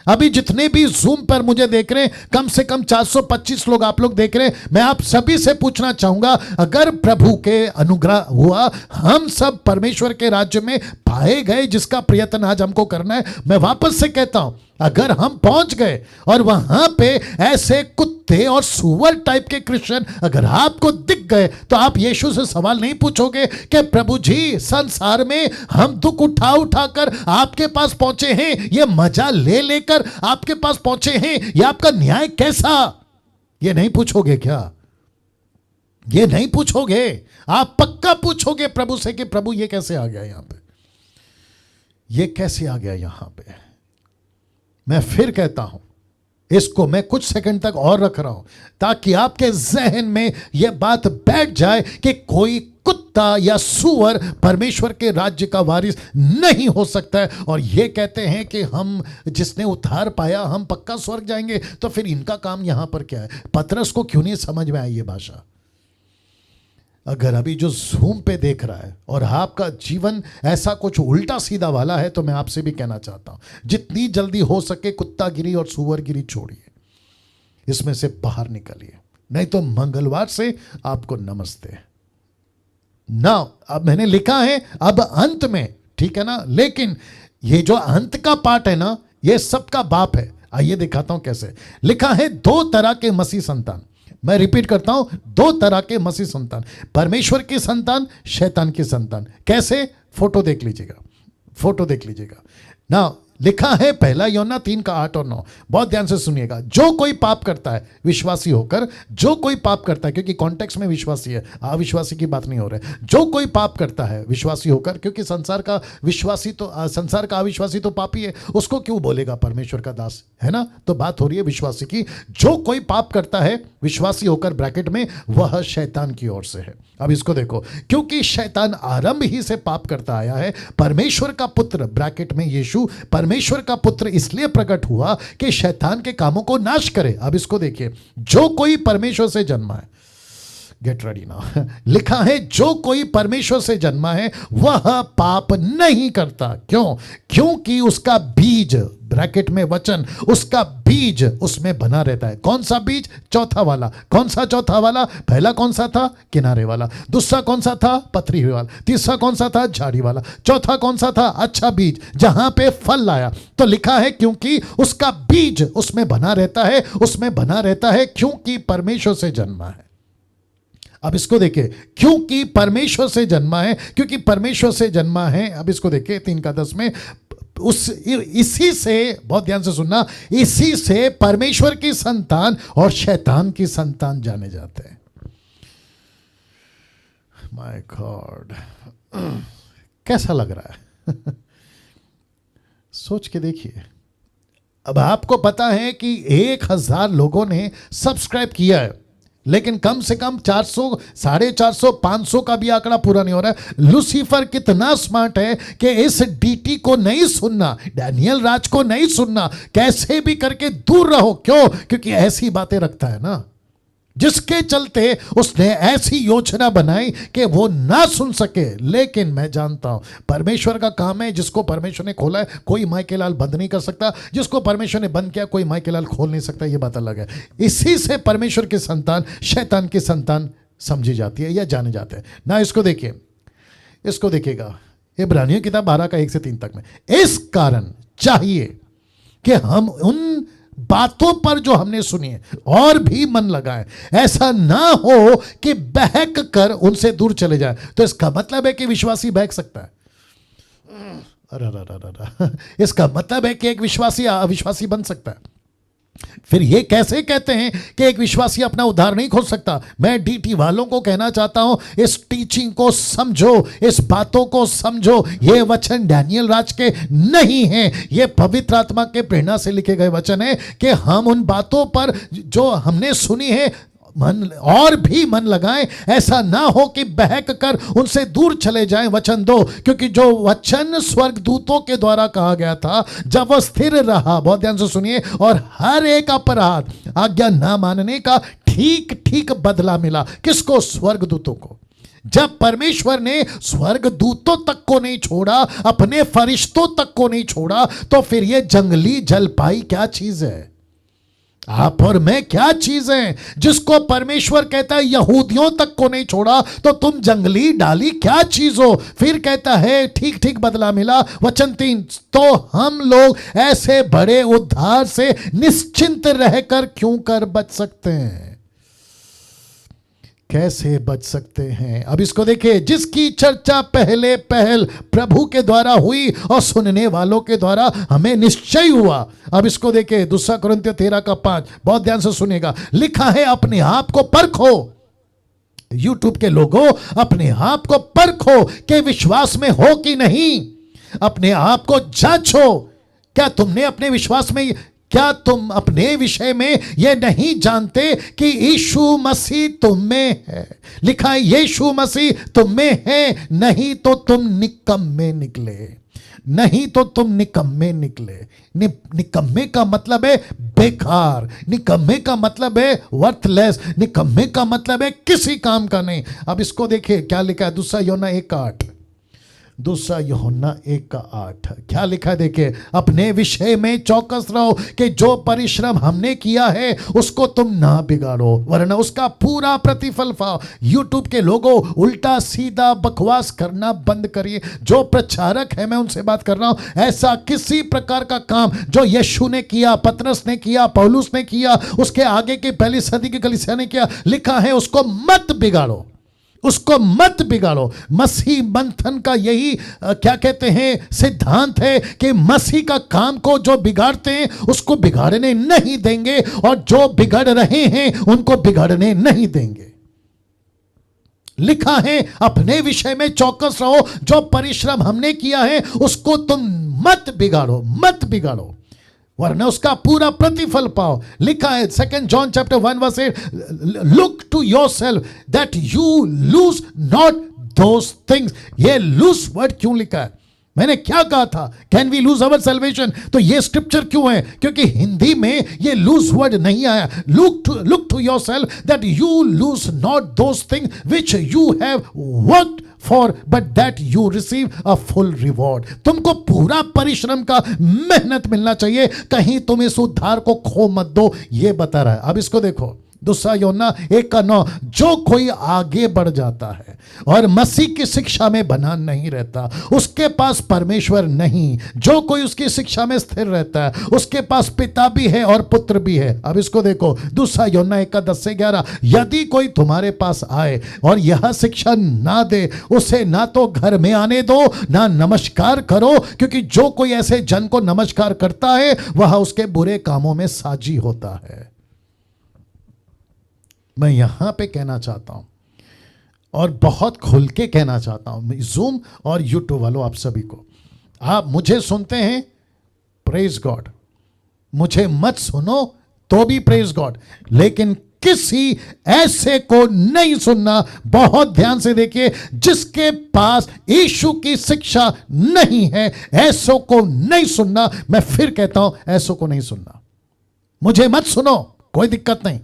अभी जितने भी जूम पर मुझे देख रहे हैं, कम से कम 425 लोग आप लोग देख रहे हैं, मैं आप सभी से पूछना चाहूंगा, अगर प्रभु के अनुग्रह हुआ, हम सब परमेश्वर के राज्य में पाए गए, जिसका प्रयत्न आज हमको करना है, मैं वापस से कहता हूं, अगर हम पहुंच गए और वहां पे ऐसे कुत्ते और सुअर टाइप के क्रिश्चियन अगर आपको दिख गए, तो आप यीशु से सवाल नहीं पूछोगे कि प्रभु जी, संसार में हम दुख उठा उठाकर आपके पास पहुंचे हैं, ये मजा ले लेकर आपके पास पहुंचे हैं, ये आपका न्याय कैसा? ये नहीं पूछोगे क्या? ये नहीं पूछोगे? आप पक्का पूछोगे प्रभु से कि प्रभु ये कैसे आ गया यहां पे, ये कैसे आ गया यहां पे? मैं फिर कहता हूं, इसको मैं कुछ सेकंड तक और रख रहा हूं ताकि आपके जहन में यह बात बैठ जाए कि कोई कुत्ता या सुअर परमेश्वर के राज्य का वारिस नहीं हो सकता है। और ये कहते हैं कि हम, जिसने उद्धार पाया, हम पक्का स्वर्ग जाएंगे। तो फिर इनका काम यहां पर क्या है? पतरस को क्यों नहीं समझ में आई ये भाषा? अगर अभी जो जूम पे देख रहा है और आपका जीवन ऐसा कुछ उल्टा सीधा वाला है, तो मैं आपसे भी कहना चाहता हूं, जितनी जल्दी हो सके कुत्तागिरी और सुअरगिरी छोड़िए, इसमें से बाहर निकलिए, नहीं तो मंगलवार से आपको नमस्ते ना। अब मैंने लिखा है अब अंत में, ठीक है ना, लेकिन ये जो अंत का पार्ट है ना, ये सबका बाप है। आइए दिखाता हूं कैसे। लिखा है 2 तरह के मसीह संतान। मैं रिपीट करता हूं, 2 तरह के मसीह संतान, परमेश्वर की संतान, शैतान की संतान। कैसे? फोटो देख लीजिएगा, फोटो देख लीजिएगा ना। लिखा है 1 यूहन्ना 3:8 और 9, बहुत ध्यान से सुनिएगा। जो कोई पाप करता है विश्वासी होकर, जो कोई पाप करता है, क्योंकि कॉन्टेक्स्ट में विश्वासी है, अविश्वासी की बात नहीं हो रहा है, जो कोई पाप करता है विश्वासी होकर, क्योंकि संसार का विश्वासी तो, संसार का अविश्वासी तो पापी है, उसको क्यों बोलेगा परमेश्वर का दास, है ना? तो बात हो रही है विश्वासी की। जो कोई पाप करता है विश्वासी होकर, ब्रैकेट में, वह शैतान की ओर से है। अब इसको देखो, क्योंकि शैतान आरंभ ही से पाप करता आया है, परमेश्वर का पुत्र, ब्रैकेट में यीशु, परमेश्वर का पुत्र इसलिए प्रकट हुआ कि शैतान के कामों को नाश करे। अब इसको देखिए, जो कोई परमेश्वर से जन्मा है, गेट रेडी नाउ, लिखा है जो कोई परमेश्वर से जन्मा है वह पाप नहीं करता। क्यों? क्योंकि उसका बीज, ब्रैकेट में वचन, उसका बीज उसमें बना रहता है। कौन सा बीज? चौथा वाला। कौन सा चौथा वाला? पहला कौन सा था? किनारे वाला। दूसरा कौन सा था? पथरी हुई वाला। तीसरा कौन सा था? झाड़ी वाला। चौथा कौन सा था? अच्छा बीज, जहां पे फल लाया। तो लिखा है क्योंकि उसका बीज उसमें बना रहता है, उसमें बना रहता है क्योंकि परमेश्वर से जन्मा है। अब इसको देखिए, क्योंकि परमेश्वर से जन्मा है, क्योंकि परमेश्वर से जन्मा है। अब इसको देखिए 3:10 में, इसी से, बहुत ध्यान से सुनना, इसी से परमेश्वर की संतान और शैतान की संतान जाने जाते हैं। माय गॉड, कैसा लग रहा है? सोच के देखिए। अब आपको पता है कि 1000 लोगों ने सब्सक्राइब किया है, लेकिन कम से कम 400, 450, 500 का भी आंकड़ा पूरा नहीं हो रहा है। लूसीफर कितना स्मार्ट है कि इस डीटी को नहीं सुनना, डैनियल राज को नहीं सुनना, कैसे भी करके दूर रहो। क्यों? क्योंकि ऐसी बातें रखता है ना, जिसके चलते उसने ऐसी योजना बनाई कि वो ना सुन सके। लेकिन मैं जानता हूं परमेश्वर का काम है, जिसको परमेश्वर ने खोला है कोई माइकेलाल बंद नहीं कर सकता, जिसको परमेश्वर ने बंद किया कोई माइकेलाल खोल नहीं सकता। ये बात अलग है। इसी से परमेश्वर की संतान शैतान की संतान समझी जाती है या जाने जाते हैं ना। इसको देखिए, इसको देखिएगा, इब्रानियों किताब 12 का 1 से 3 तक में, इस कारण चाहिए कि हम उन बातों पर जो हमने सुनी है और भी मन लगाए, ऐसा ना हो कि बहक कर उनसे दूर चले जाए। तो इसका मतलब है कि विश्वासी बहक सकता है। इसका मतलब है कि एक विश्वासी अविश्वासी बन सकता है। फिर ये कैसे कहते हैं कि एक विश्वासी अपना उद्धार नहीं खोज सकता? मैं डीटी वालों को कहना चाहता हूं, इस टीचिंग को समझो, इस बातों को समझो। ये वचन डैनियल राज के नहीं है, ये पवित्र आत्मा के प्रेरणा से लिखे गए वचन है कि हम उन बातों पर जो हमने सुनी है मन और भी मन लगाएं, ऐसा ना हो कि बहक कर उनसे दूर चले जाएं। वचन 2, क्योंकि जो वचन स्वर्गदूतों के द्वारा कहा गया था, जब वह स्थिर रहा, बहुत ध्यान से सुनिए, और हर एक अपराध आज्ञा ना मानने का ठीक ठीक बदला मिला। किसको? स्वर्गदूतों को। जब परमेश्वर ने स्वर्गदूतों तक को नहीं छोड़ा, अपने फरिश्तों तक को नहीं छोड़ा, तो फिर ये जंगली जलपाई क्या चीज है? आप और मैं क्या चीज है? जिसको परमेश्वर कहता है यहूदियों तक को नहीं छोड़ा, तो तुम जंगली डाली क्या चीज हो? फिर कहता है ठीक ठीक बदला मिला। वचन 3, तो हम लोग ऐसे बड़े उद्धार से निश्चिंत रहकर क्यों कर बच सकते हैं? कैसे बच सकते हैं? अब इसको देखिए, जिसकी चर्चा पहले पहल प्रभु के द्वारा हुई और सुनने वालों के द्वारा हमें निश्चय हुआ। अब इसको देखिए, 2 कुरिन्थियों 13:5, बहुत ध्यान से सुनिएगा। लिखा है, अपने आप को परखो। यूट्यूब के लोगों, अपने आप को परखो कि विश्वास में हो कि नहीं। अपने आप को जांचो। क्या तुमने अपने विश्वास में, क्या तुम अपने विषय में यह नहीं जानते कि यीशु मसीह तुम में है? लिखा है, यीशु मसीह तुम में है, नहीं तो तुम निकम्मे निकले। नहीं तो तुम निकम्मे निकले। निकम्मे का मतलब है बेकार, निकम्मे का मतलब है वर्थलेस, निकम्मे का मतलब है किसी काम का नहीं। अब इसको देखिए क्या लिखा है, 2 यूहन्ना 1:8। 2 यूहन्ना 1:8 क्या लिखा है? देखिए, अपने विषय में चौकस रहो कि जो परिश्रम हमने किया है उसको तुम ना बिगाड़ो, वरना उसका पूरा प्रतिफल पाओ। यूट्यूब के लोगों, उल्टा सीधा बकवास करना बंद करिए। जो प्रचारक है, मैं उनसे बात कर रहा हूं, ऐसा किसी प्रकार का काम जो यीशु ने किया, पतरस ने किया, पौलुस ने किया, उसके आगे की पहली सदी की कलीसिया ने किया, लिखा है उसको मत बिगाड़ो, उसको मत बिगाड़ो। मसीह मंथन का यही क्या कहते हैं सिद्धांत है कि मसीह का काम को जो बिगाड़ते हैं उसको बिगाड़ने नहीं देंगे, और जो बिगड़ रहे हैं उनको बिगाड़ने नहीं देंगे। लिखा है, अपने विषय में चौकस रहो, जो परिश्रम हमने किया है उसको तुम मत बिगाड़ो, मत बिगाड़ो, वरना उसका पूरा प्रतिफल पाओ। लिखा है 2 John chapter 1:8, look to yourself that you lose not those things. ये लूज वर्ड क्यों लिखा है? मैंने क्या कहा था, can we lose our salvation? तो ये स्क्रिप्चर क्यों है? क्योंकि हिंदी में ये लूज वर्ड नहीं आया। Look to yourself that you lose not those things which you have worked for, but that you receive a full reward. तुमको पूरा परिश्रम का मेहनत मिलना चाहिए, कहीं तुम इस उद्धार को खो मत दो, ये बता रहा है। अब इसको देखो, 2 यूहन्ना 1:9, जो कोई आगे बढ़ जाता है और मसीह की शिक्षा में बना नहीं रहता, उसके पास परमेश्वर नहीं। जो कोई उसकी शिक्षा में स्थिर रहता है, उसके पास पिता भी है और पुत्र भी है। अब इसको देखो, 2 यूहन्ना 1:10-11, यदि कोई तुम्हारे पास आए और यह शिक्षा ना दे, उसे ना तो घर में आने दो, ना नमस्कार करो, क्योंकि जो कोई ऐसे जन को नमस्कार करता है वह उसके बुरे कामों में साझी होता है। मैं यहां पे कहना चाहता हूं, और बहुत खुल के कहना चाहता हूं, जूम और यूट्यूब वालों, आप सभी को, आप मुझे सुनते हैं, प्रेज गॉड, मुझे मत सुनो तो भी प्रेज गॉड, लेकिन किसी ऐसे को नहीं सुनना। बहुत ध्यान से देखिए, जिसके पास यीशु की शिक्षा नहीं है, ऐसों को नहीं सुनना। मैं फिर कहता हूं, ऐसों को नहीं सुनना। मुझे मत सुनो, कोई दिक्कत नहीं।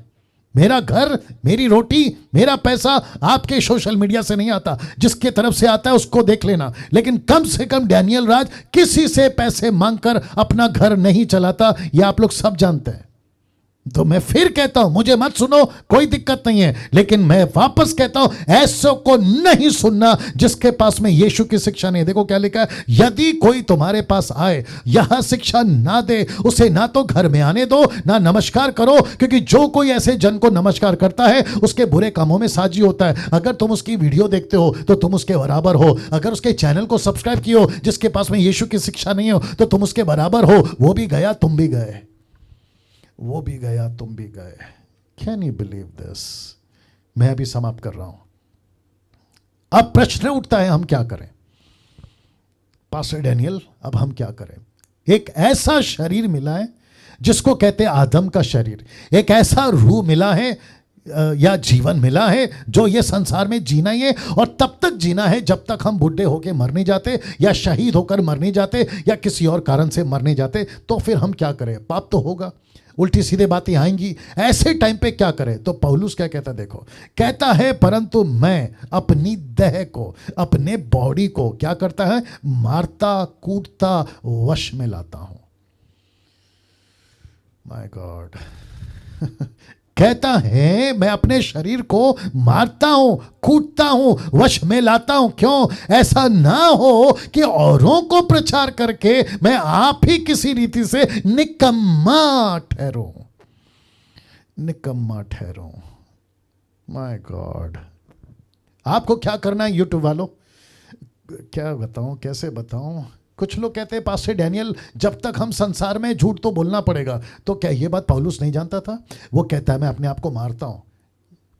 मेरा घर, मेरी रोटी, मेरा पैसा आपके सोशल मीडिया से नहीं आता, जिसके तरफ से आता है उसको देख लेना। लेकिन कम से कम डैनियल राज किसी से पैसे मांगकर अपना घर नहीं चलाता, यह आप लोग सब जानते हैं। तो मैं फिर कहता हूं, मुझे मत सुनो, कोई दिक्कत नहीं है, लेकिन मैं वापस कहता हूं ऐसों को नहीं सुनना जिसके पास में यीशु की शिक्षा नहीं है। देखो क्या लिखा है, यदि कोई तुम्हारे पास आए यहां शिक्षा ना दे, उसे ना तो घर में आने दो ना नमस्कार करो, क्योंकि जो कोई ऐसे जन को नमस्कार करता है उसके बुरे कामों में साझी होता है। अगर तुम उसकी वीडियो देखते हो तो तुम उसके बराबर हो, अगर उसके चैनल को सब्सक्राइब किए हो जिसके पास में यीशु की शिक्षा नहीं हो तो तुम उसके बराबर हो। वो भी गया, तुम भी गए, वो भी गया, तुम भी गए। Can you believe this? मैं अभी समाप्त कर रहा हूं। अब प्रश्न उठता है, हम क्या करें पास्टर डैनियल, अब हम क्या करें? एक ऐसा शरीर मिला है जिसको कहते हैं आदम का शरीर, एक ऐसा रूह मिला है या जीवन मिला है जो ये संसार में जीना ही है, और तब तक जीना है जब तक हम बुढ़े होकर मर नहीं जाते या शहीद होकर मर नहीं जाते या किसी और कारण से मर नहीं जाते। तो फिर हम क्या करें? पाप तो होगा, उल्टी सीधे बातें आएंगी, ऐसे टाइम पे क्या करें? तो पौलुस क्या कहता है, देखो, कहता है परंतु मैं अपनी देह को, अपने बॉडी को क्या करता है? मारता कूटता वश में लाता हूं। माय गॉड कहता है मैं अपने शरीर को मारता हूं, कूटता हूं, वश में लाता हूं। क्यों? ऐसा ना हो कि औरों को प्रचार करके मैं आप ही किसी रीति से निकम्मा ठहरूं, निकम्मा ठहरूं। माय गॉड, आपको क्या करना है यूट्यूब वालों? क्या बताऊं, कैसे बताऊं? कुछ लोग कहते हैं पास्टर डैनियल जब तक हम संसार में झूठ तो बोलना पड़ेगा। तो क्या ये बात पौलुस नहीं जानता था? वो कहता है मैं अपने आप को मारता हूं।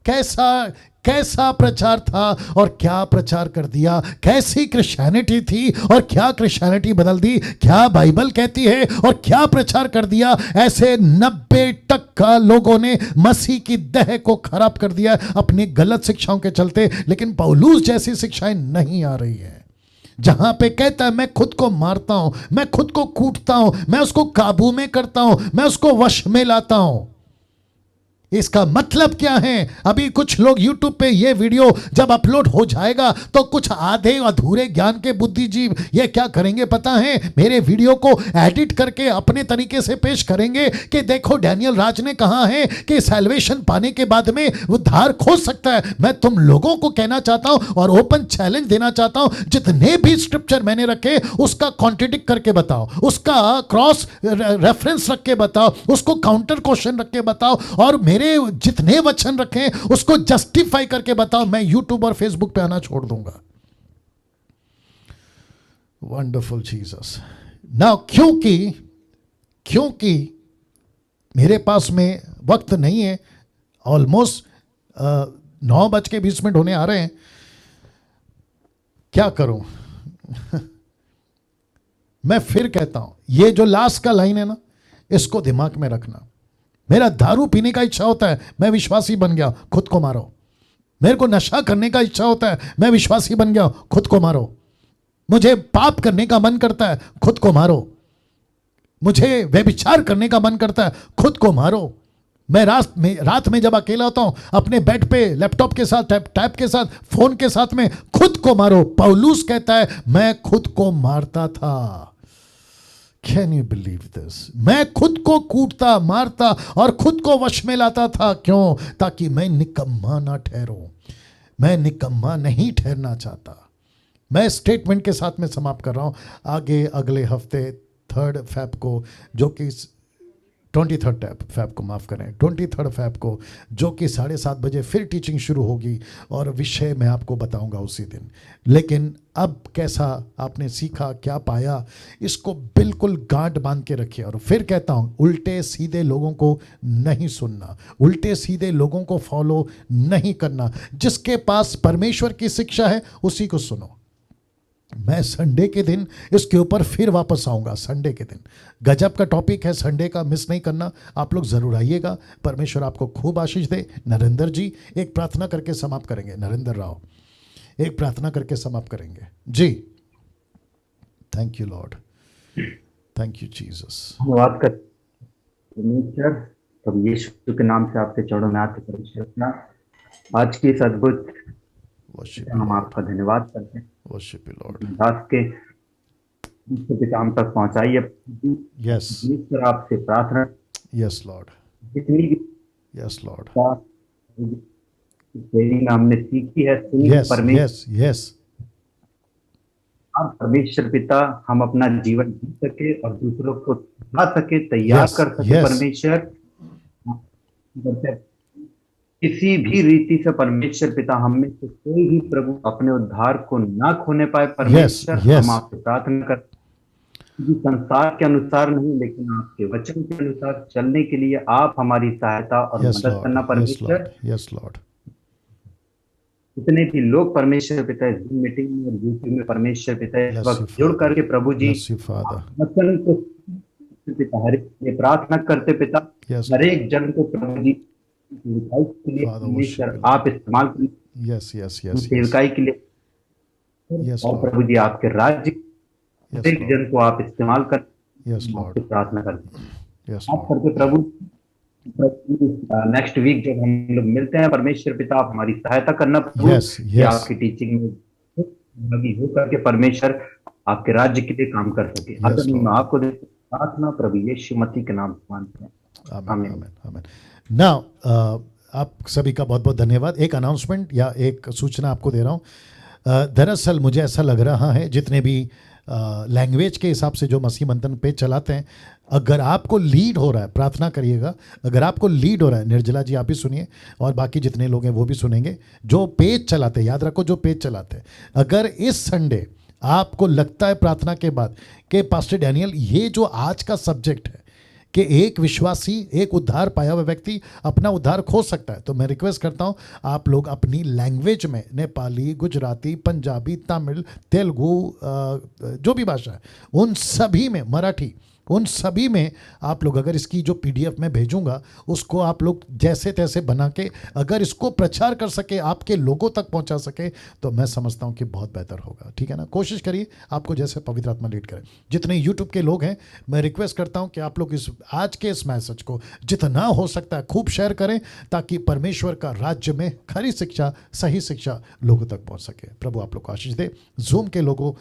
कैसा कैसा प्रचार था और क्या प्रचार कर दिया, कैसी क्रिश्चियनिटी थी और क्या क्रिश्चियनिटी बदल दी, क्या बाइबल कहती है और क्या प्रचार कर दिया। ऐसे 90% लोगों ने मसीह की देह को खराब कर दिया अपनी गलत शिक्षाओं के चलते। लेकिन पौलुस जैसी शिक्षाएं नहीं आ रही है जहां पे कहता है मैं खुद को मारता हूं, मैं खुद को कूटता हूं, मैं उसको काबू में करता हूं, मैं उसको वश में लाता हूं। इसका मतलब क्या है? अभी कुछ लोग YouTube पे ये वीडियो जब अपलोड हो जाएगा तो कुछ आधे अधूरे ज्ञान के बुद्धिजीव ये क्या करेंगे पता है? मेरे वीडियो को एडिट करके अपने तरीके से पेश करेंगे कि देखो डैनियल राज ने कहा है कि सैल्वेशन पाने के बाद में उद्धार खोज सकता है। मैं तुम लोगों को कहना चाहता हूं और ओपन चैलेंज देना चाहता हूं, जितने भी स्क्रिप्चर मैंने रखे उसका कॉन्ट्रडिक्ट करके बताओ, उसका क्रॉस रेफरेंस रख के बताओ, उसको काउंटर क्वेश्चन रख के बताओ, और मेरे जितने वचन रखे उसको जस्टिफाई करके बताओ। मैं यूट्यूब और फेसबुक पे आना छोड़ दूंगा। Wonderful Jesus. नाउ क्योंकि मेरे पास में वक्त नहीं है, ऑलमोस्ट 9:20 होने आ रहे हैं, क्या करूं? मैं फिर कहता हूं, ये जो लास्ट का लाइन है ना, इसको दिमाग में रखना। मेरा दारू पीने का इच्छा होता है, मैं विश्वासी बन गया, खुद को मारो। मेरे को नशा करने का इच्छा होता है, मैं विश्वासी बन गया, खुद को मारो। मुझे पाप करने का मन करता है, खुद को मारो। मुझे व्यभिचार करने का मन करता है, खुद को मारो। मैं रात में जब अकेला होता हूं अपने बेड पे लैपटॉप के साथ, टैब के साथ, फोन के साथ में, खुद को मारो। पौलुस कहता है मैं खुद को मारता था। Can you believe this? मैं खुद को कूटता, मारता और खुद को वश में लाता था। क्यों? ताकि मैं निकम्मा ना ठहरूं। मैं निकम्मा नहीं ठहरना चाहता। मैं स्टेटमेंट के साथ में समाप्त कर रहा हूं। आगे अगले हफ्ते 3 फैब को, जो कि 23 फैब को, माफ़ करें, 23 फैब को, जो कि 7:30 बजे फिर टीचिंग शुरू होगी और विषय मैं आपको बताऊंगा उसी दिन। लेकिन अब कैसा आपने सीखा, क्या पाया, इसको बिल्कुल गांठ बांध के रखिए। और फिर कहता हूं, उल्टे सीधे लोगों को नहीं सुनना, उल्टे सीधे लोगों को फॉलो नहीं करना। जिसके पास परमेश्वर की शिक्षा है उसी को सुनो। मैं संडे के दिन इसके ऊपर फिर वापस आऊंगा। संडे के दिन गजब का टॉपिक है, संडे का मिस नहीं करना। आप लोग जरूर आइएगा। परमेश्वर आपको खूब आशीष दे। नरेंद्र जी एक प्रार्थना करके समाप्त करेंगे। नरेंद्र राव एक प्रार्थना करके समाप्त करेंगे जी। Thank you Lord, thank you Jesus. धन्यवाद कर परमेश्वर, तब यीशु के नाम से आपके चरणों में आते परमेश्वर, आज की इस अद्भुत हम आपका धन्यवाद करते हैं। Worship you Lord. दास के पिता हम तक पहुंचाइए। यस परमेश्वर आपसे प्रार्थना, यस लॉर्ड, जितनी भी यस लॉर्ड, ट्रेनिंग हमने सीखी है, सुनी यस परमेश्वर यस यस, परमेश्वर पिता हम अपना जीवन जी सके और दूसरों को सिखा सके, तैयार Yes, कर सके। yes. परमेश्वर किसी भी रीति से परमेश्वर पिता हम में से कोई भी प्रभु अपने उद्धार को ना खोने पाए। परमेश्वर yes. हम आपसे प्रार्थना कर संसार के अनुसार नहीं, लेकिन आपके वचन के अनुसार चलने के लिए आप हमारी सहायता और यस मदद करना। लॉर्ड, यस परमेश्वर लॉर्ड, यस लॉर्ड, जितने भी लोग परमेश्वर पिता इस Zoom मीटिंग में और यूट्यूब में परमेश्वर पिता इस Bless वक्त you, जुड़ Father. करके प्रभु जी bless you Father, वचन को पिता हर एक ये प्रार्थना करते पिता Yes, हर एक जन को प्रभु जी सेवकाई के लिए Father, परमेश्वर worship you, आप इस्तेमाल करें। यस यस यस यस, सेवकाई के लिए Yes, और Lord. प्रभु जी आपके राज्य यस हर एक जन को आप इस्तेमाल कर यस आपसे लॉर्ड, प्रार्थना करते हैं। यस आप लॉर्ड, करके प्रभु नेक्स्ट वीक जब हम लोग मिलते हैं, परमेश्वर पिता आप हमारी सहायता करना प्रभु यस कि यस, आपकी टीचिंग में लगी हो करके परमेश्वर आपके राज्य के लिए काम कर सके। Yes, अगर मैं Lord. आपको प्रार्थना प्रभु यीशु मसीह के नाम से मानते हैं, आमेन आमीन। आमेन आमेन। नाउ आप सभी का बहुत बहुत धन्यवाद। एक अनाउंसमेंट या एक सूचना आपको दे रहा हूँ। दरअसल मुझे ऐसा लग रहा है जितने भी लैंग्वेज के हिसाब से जो मसीह मंथन पेज चलाते हैं, अगर आपको लीड हो रहा है, प्रार्थना करिएगा, अगर आपको लीड हो रहा है, निर्जला जी आप भी सुनिए और बाकी जितने लोग हैं वो भी सुनेंगे, जो पेज चलाते हैं, याद रखो जो पेज चलाते हैं, अगर इस संडे आपको लगता है प्रार्थना के बाद कि पास्टर डैनियल ये जो आज का सब्जेक्ट है कि एक विश्वासी, एक उद्धार पाया हुआ व्यक्ति अपना उद्धार खो सकता है, तो मैं रिक्वेस्ट करता हूं आप लोग अपनी लैंग्वेज में, नेपाली, गुजराती, पंजाबी, तमिल, तेलुगु, जो भी भाषा है उन सभी में, मराठी, उन सभी में आप लोग अगर इसकी जो पीडीएफ मैं भेजूंगा उसको आप लोग जैसे तैसे बना के अगर इसको प्रचार कर सके, आपके लोगों तक पहुंचा सके, तो मैं समझता हूं कि बहुत बेहतर होगा। ठीक है ना? कोशिश करिए आपको जैसे पवित्र आत्मा लीड करे। जितने यूट्यूब के लोग हैं मैं रिक्वेस्ट करता हूं कि आप लोग इस आज के इस मैसेज को जितना हो सकता है खूब शेयर करें, ताकि परमेश्वर का राज्य में खरी शिक्षा, सही शिक्षा लोगों तक पहुंच सके। प्रभु आप लोग को आशीष दे। जूम के लोगों